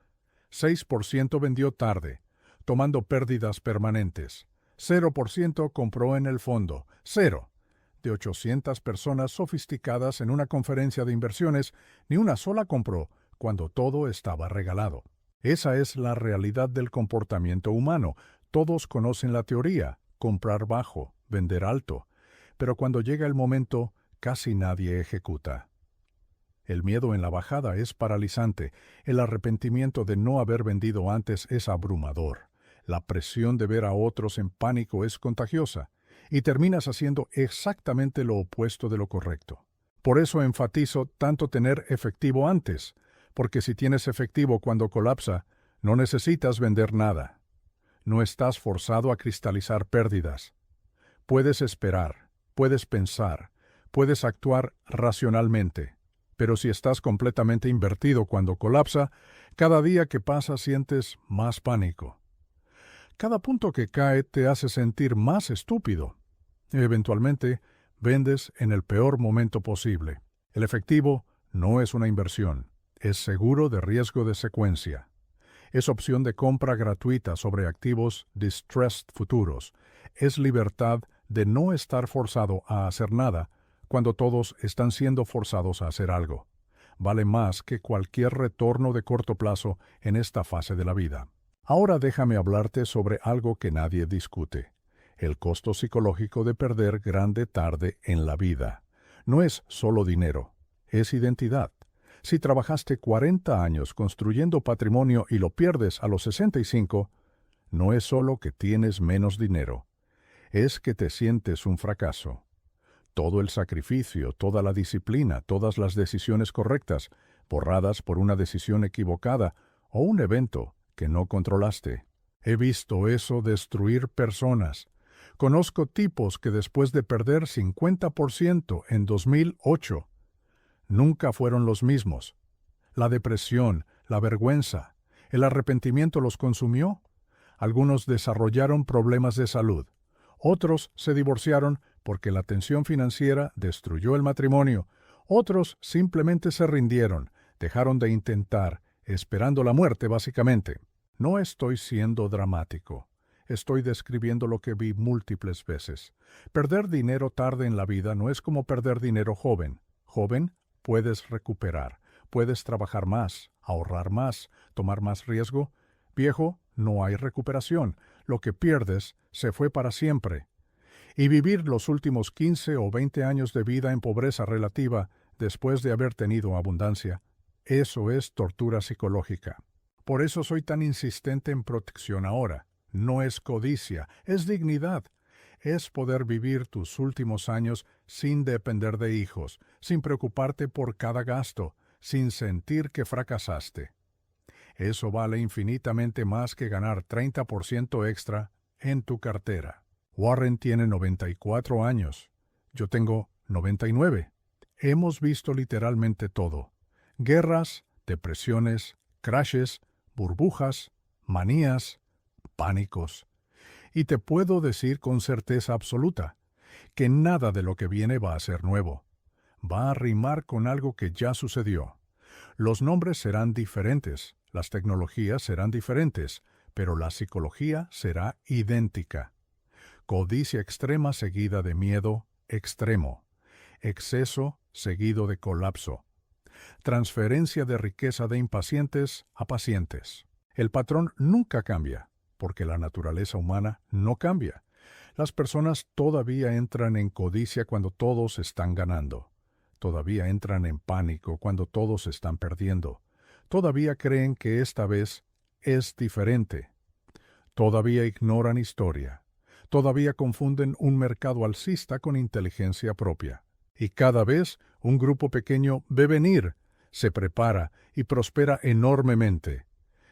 6% vendió tarde, tomando pérdidas permanentes. 0% compró en el fondo. 0. De 800 personas sofisticadas en una conferencia de inversiones, ni una sola compró cuando todo estaba regalado. Esa es la realidad del comportamiento humano. Todos conocen la teoría, comprar bajo, vender alto. Pero cuando llega el momento, casi nadie ejecuta. El miedo en la bajada es paralizante. El arrepentimiento de no haber vendido antes es abrumador. La presión de ver a otros en pánico es contagiosa. Y terminas haciendo exactamente lo opuesto de lo correcto. Por eso enfatizo tanto tener efectivo antes, porque si tienes efectivo cuando colapsa, no necesitas vender nada. No estás forzado a cristalizar pérdidas. Puedes esperar. puedes pensar, puedes actuar racionalmente. Pero si estás completamente invertido cuando colapsa, cada día que pasa sientes más pánico. Cada punto que cae te hace sentir más estúpido. Eventualmente, vendes en el peor momento posible. El efectivo no es una inversión, es seguro de riesgo de secuencia. Es opción de compra gratuita sobre activos distressed futuros. Es libertad de no estar forzado a hacer nada cuando todos están siendo forzados a hacer algo. Vale más que cualquier retorno de corto plazo en esta fase de la vida. Ahora déjame hablarte sobre algo que nadie discute: el costo psicológico de perder grande tarde en la vida. No es solo dinero, es identidad. Si trabajaste 40 años construyendo patrimonio y lo pierdes a los 65, no es solo que tienes menos dinero, es que te sientes un fracaso. Todo el sacrificio, toda la disciplina, todas las decisiones correctas, borradas por una decisión equivocada o un evento que no controlaste. He visto eso destruir personas. Conozco tipos que después de perder 50% en 2008, nunca fueron los mismos. La depresión, la vergüenza, el arrepentimiento los consumió. Algunos desarrollaron problemas de salud. Otros se divorciaron porque la tensión financiera destruyó el matrimonio. Otros simplemente se rindieron, dejaron de intentar, esperando la muerte básicamente. No estoy siendo dramático. Estoy describiendo lo que vi múltiples veces. Perder dinero tarde en la vida no es como perder dinero joven. Joven, puedes recuperar, puedes trabajar más, ahorrar más, tomar más riesgo. Viejo, no hay recuperación. Lo que pierdes se fue para siempre. Y vivir los últimos 15 o 20 años de vida en pobreza relativa después de haber tenido abundancia, eso es tortura psicológica. Por eso soy tan insistente en protección ahora. No es codicia, es dignidad. Es poder vivir tus últimos años sin depender de hijos, sin preocuparte por cada gasto, sin sentir que fracasaste. Eso vale infinitamente más que ganar 30% extra en tu cartera. Warren tiene 94 años. Yo tengo 99. Hemos visto literalmente todo: guerras, depresiones, crashes, burbujas, manías, pánicos. Y te puedo decir con certeza absoluta que nada de lo que viene va a ser nuevo. Va a rimar con algo que ya sucedió. Los nombres serán diferentes, las tecnologías serán diferentes, pero la psicología será idéntica. Codicia extrema seguida de miedo extremo. Exceso seguido de colapso. Transferencia de riqueza de impacientes a pacientes. El patrón nunca cambia, porque la naturaleza humana no cambia. Las personas todavía entran en codicia cuando todos están ganando. Todavía entran en pánico cuando todos están perdiendo. Todavía creen que esta vez es diferente. Todavía ignoran historia. Todavía confunden un mercado alcista con inteligencia propia. Y cada vez un grupo pequeño ve venir, se prepara y prospera enormemente,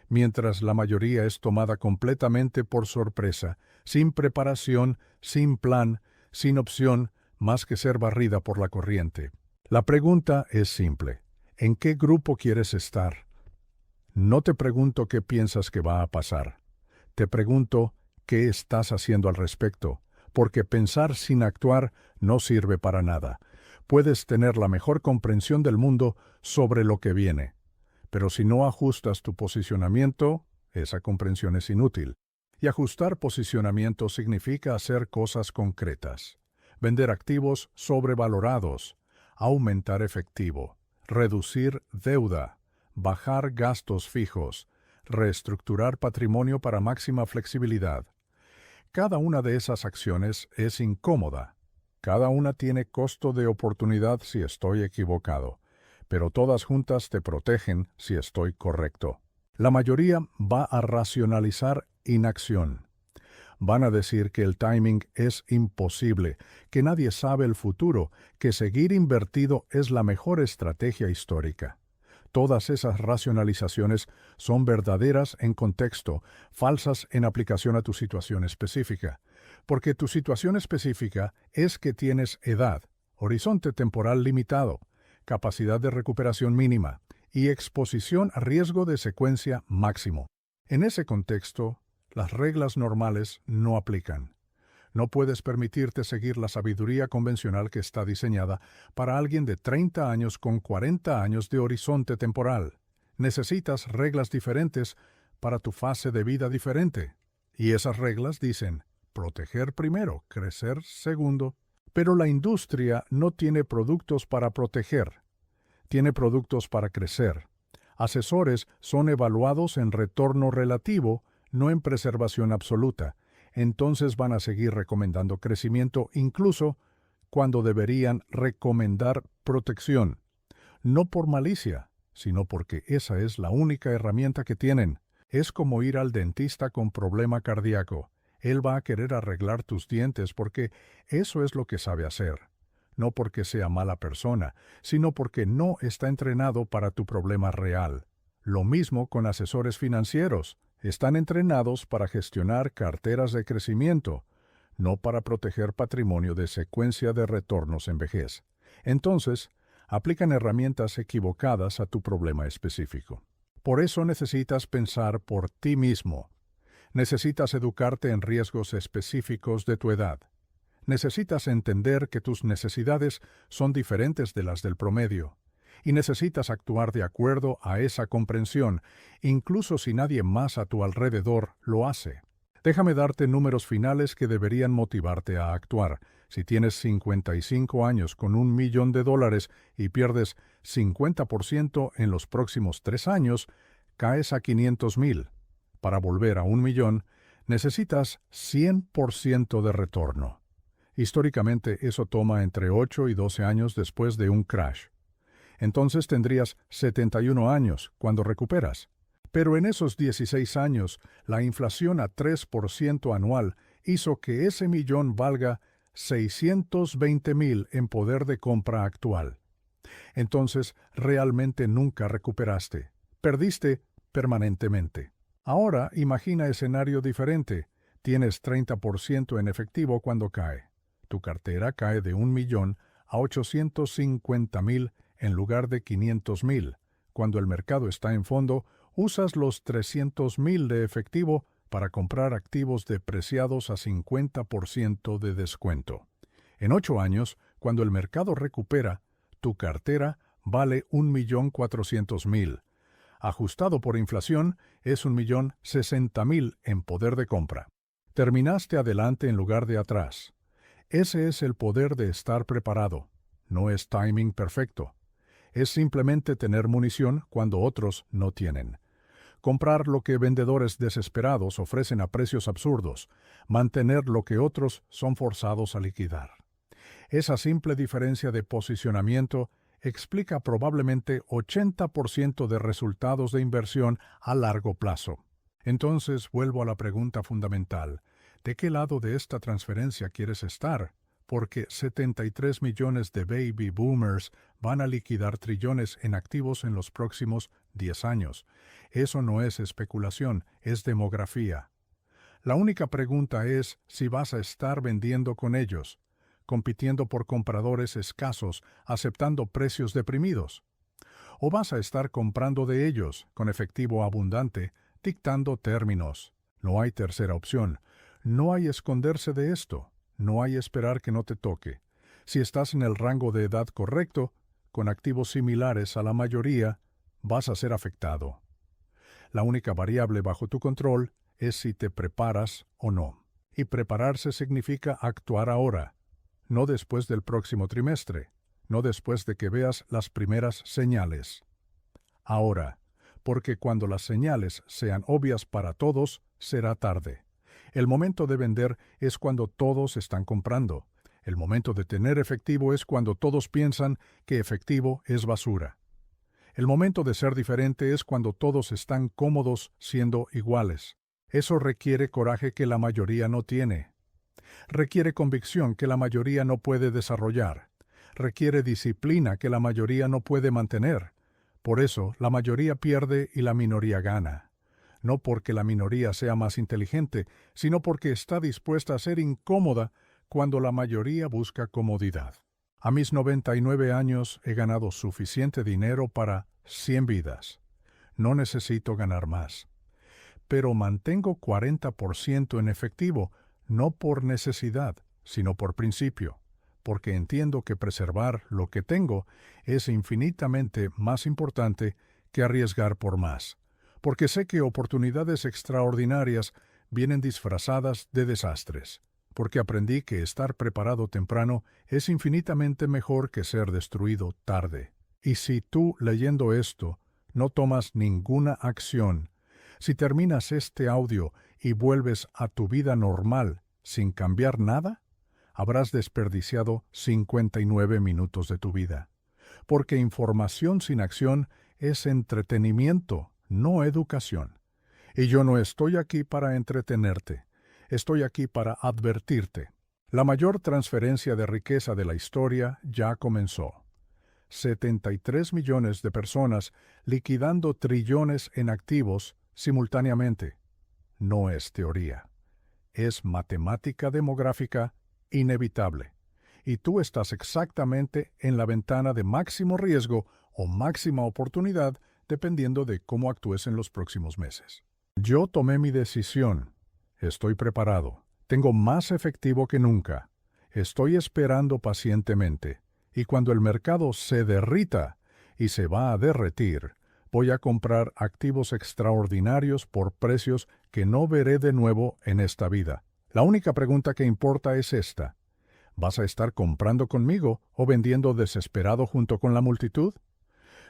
mientras la mayoría es tomada completamente por sorpresa, sin preparación, sin plan, sin opción más que ser barrida por la corriente. La pregunta es simple: ¿en qué grupo quieres estar? No te pregunto qué piensas que va a pasar. Te pregunto qué estás haciendo al respecto, porque pensar sin actuar no sirve para nada. Puedes tener la mejor comprensión del mundo sobre lo que viene, pero si no ajustas tu posicionamiento, esa comprensión es inútil. Y ajustar posicionamiento significa hacer cosas concretas: vender activos sobrevalorados, aumentar efectivo, reducir deuda, bajar gastos fijos, reestructurar patrimonio para máxima flexibilidad. Cada una de esas acciones es incómoda. Cada una tiene costo de oportunidad si estoy equivocado, pero todas juntas te protegen si estoy correcto. La mayoría va a racionalizar inacción. Van a decir que el timing es imposible, que nadie sabe el futuro, que seguir invertido es la mejor estrategia histórica. Todas esas racionalizaciones son verdaderas en contexto, falsas en aplicación a tu situación específica. Porque tu situación específica es que tienes edad, horizonte temporal limitado, capacidad de recuperación mínima y exposición a riesgo de secuencia máximo. En ese contexto, las reglas normales no aplican. No puedes permitirte seguir la sabiduría convencional que está diseñada para alguien de 30 años con 40 años de horizonte temporal. Necesitas reglas diferentes para tu fase de vida diferente. Y esas reglas dicen, proteger primero, crecer segundo. Pero la industria no tiene productos para proteger. Tiene productos para crecer. Asesores son evaluados en retorno relativo, no en preservación absoluta. Entonces van a seguir recomendando crecimiento incluso cuando deberían recomendar protección. No por malicia, sino porque esa es la única herramienta que tienen. Es como ir al dentista con problema cardíaco. Él va a querer arreglar tus dientes porque eso es lo que sabe hacer. No porque sea mala persona, sino porque no está entrenado para tu problema real. Lo mismo con asesores financieros. Están entrenados para gestionar carteras de crecimiento, no para proteger patrimonio de secuencia de retornos en vejez. Entonces, aplican herramientas equivocadas a tu problema específico. Por eso necesitas pensar por ti mismo. Necesitas educarte en riesgos específicos de tu edad. Necesitas entender que tus necesidades son diferentes de las del promedio. Y necesitas actuar de acuerdo a esa comprensión, incluso si nadie más a tu alrededor lo hace. Déjame darte números finales que deberían motivarte a actuar. Si tienes 55 años con $1.000.000 y pierdes 50% en los próximos 3 años, caes a 500,000. Para volver a 1,000,000, necesitas 100% de retorno. Históricamente, eso toma entre 8 y 12 años después de un crash. Entonces tendrías 71 años cuando recuperas. Pero en esos 16 años, la inflación a 3% anual hizo que ese millón valga 620,000 en poder de compra actual. Entonces, realmente nunca recuperaste. Perdiste permanentemente. Ahora, imagina escenario diferente. Tienes 30% en efectivo cuando cae. Tu cartera cae de 1,000,000 a 850,000 en lugar de 500,000. Cuando el mercado está en fondo, usas los 300,000 de efectivo para comprar activos depreciados a 50% de descuento. En 8 años, cuando el mercado recupera, tu cartera vale 1,400,000. Ajustado por inflación, es 1,060,000 en poder de compra. Terminaste adelante en lugar de atrás. Ese es el poder de estar preparado. No es timing perfecto. Es simplemente tener munición cuando otros no tienen. Comprar lo que vendedores desesperados ofrecen a precios absurdos. Mantener lo que otros son forzados a liquidar. Esa simple diferencia de posicionamiento explica probablemente 80% de resultados de inversión a largo plazo. Entonces vuelvo a la pregunta fundamental. ¿De qué lado de esta transferencia quieres estar? Porque 73 millones de baby boomers van a liquidar trillones en activos en los próximos 10 años. Eso no es especulación, es demografía. La única pregunta es si vas a estar vendiendo con ellos, compitiendo por compradores escasos, aceptando precios deprimidos. O vas a estar comprando de ellos, con efectivo abundante, dictando términos. No hay tercera opción. No hay esconderse de esto. No hay esperar que no te toque. Si estás en el rango de edad correcto, con activos similares a la mayoría, vas a ser afectado. La única variable bajo tu control es si te preparas o no. Y prepararse significa actuar ahora, no después del próximo trimestre, no después de que veas las primeras señales. Ahora, porque cuando las señales sean obvias para todos, será tarde. El momento de vender es cuando todos están comprando. El momento de tener efectivo es cuando todos piensan que efectivo es basura. El momento de ser diferente es cuando todos están cómodos siendo iguales. Eso requiere coraje que la mayoría no tiene. Requiere convicción que la mayoría no puede desarrollar. Requiere disciplina que la mayoría no puede mantener. Por eso, la mayoría pierde y la minoría gana. no porque la minoría sea más inteligente, sino porque está dispuesta a ser incómoda cuando la mayoría busca comodidad. A mis 99 años he ganado suficiente dinero para 100 vidas. No necesito ganar más. Pero mantengo 40% en efectivo, no por necesidad, sino por principio, porque entiendo que preservar lo que tengo es infinitamente más importante que arriesgar por más, porque sé que oportunidades extraordinarias vienen disfrazadas de desastres, porque aprendí que estar preparado temprano es infinitamente mejor que ser destruido tarde. Y si tú, leyendo esto, no tomas ninguna acción, si terminas este audio y vuelves a tu vida normal sin cambiar nada, habrás desperdiciado 59 minutos de tu vida. Porque información sin acción es entretenimiento, no educación. Y yo no estoy aquí para entretenerte, estoy aquí para advertirte. La mayor transferencia de riqueza de la historia ya comenzó. 73 millones de personas liquidando trillones en activos simultáneamente. No es teoría. Es matemática demográfica inevitable. Y tú estás exactamente en la ventana de máximo riesgo o máxima oportunidad dependiendo de cómo actúes en los próximos meses. Yo tomé mi decisión. Estoy preparado. Tengo más efectivo que nunca. Estoy esperando pacientemente. Y cuando el mercado se derrita y se va a derretir, voy a comprar activos extraordinarios por precios que no veré de nuevo en esta vida. La única pregunta que importa es esta. ¿Vas a estar comprando conmigo o vendiendo desesperado junto con la multitud?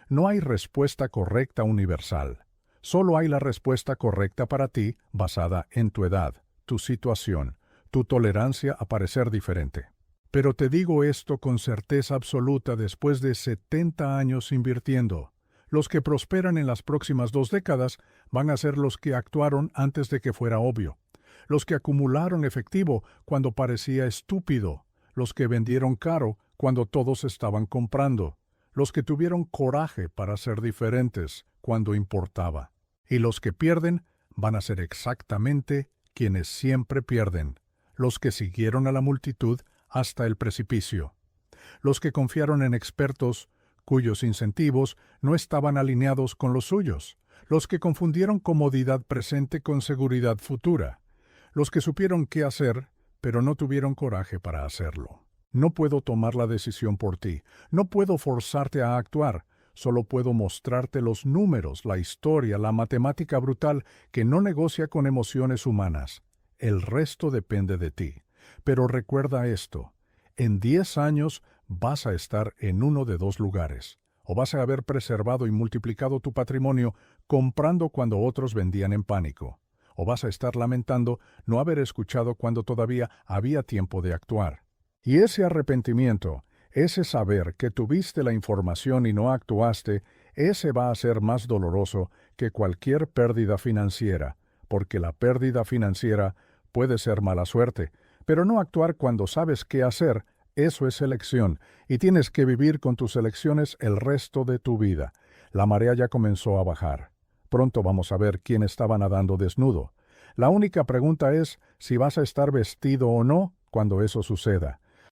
No hay respuesta correcta universal. Solo hay la respuesta correcta para ti basada en tu edad, tu situación, tu tolerancia a parecer diferente. Pero te digo esto con certeza absoluta después de 70 años invirtiendo. Los que prosperan en las próximas 2 décadas van a ser los que actuaron antes de que fuera obvio. Los que acumularon efectivo cuando parecía estúpido. Los que vendieron caro cuando todos estaban comprando. Los que tuvieron coraje para ser diferentes cuando importaba. Y los que pierden van a ser exactamente quienes siempre pierden. Los que siguieron a la multitud hasta el precipicio. Los que confiaron en expertos cuyos incentivos no estaban alineados con los suyos. Los que confundieron comodidad presente con seguridad futura. Los que supieron qué hacer, pero no tuvieron coraje para hacerlo. No puedo tomar la decisión por ti. No puedo forzarte a actuar. Solo puedo mostrarte los números, la historia, la matemática brutal que no negocia con emociones humanas. El resto depende de ti. Pero recuerda esto, en 10 años vas a estar en uno de 2 lugares. O vas a haber preservado y multiplicado tu patrimonio comprando cuando otros vendían en pánico. O vas a estar lamentando no haber escuchado cuando todavía había tiempo de actuar. Y ese arrepentimiento, ese saber que tuviste la información y no actuaste, ese va a ser más doloroso que cualquier pérdida financiera, porque la pérdida financiera puede ser mala suerte, pero no actuar cuando sabes qué hacer, eso es elección, y tienes que vivir con tus elecciones el resto de tu vida. La marea ya comenzó a bajar. Pronto vamos a ver quién estaba nadando desnudo. La única pregunta es si vas a estar vestido o no cuando eso suceda.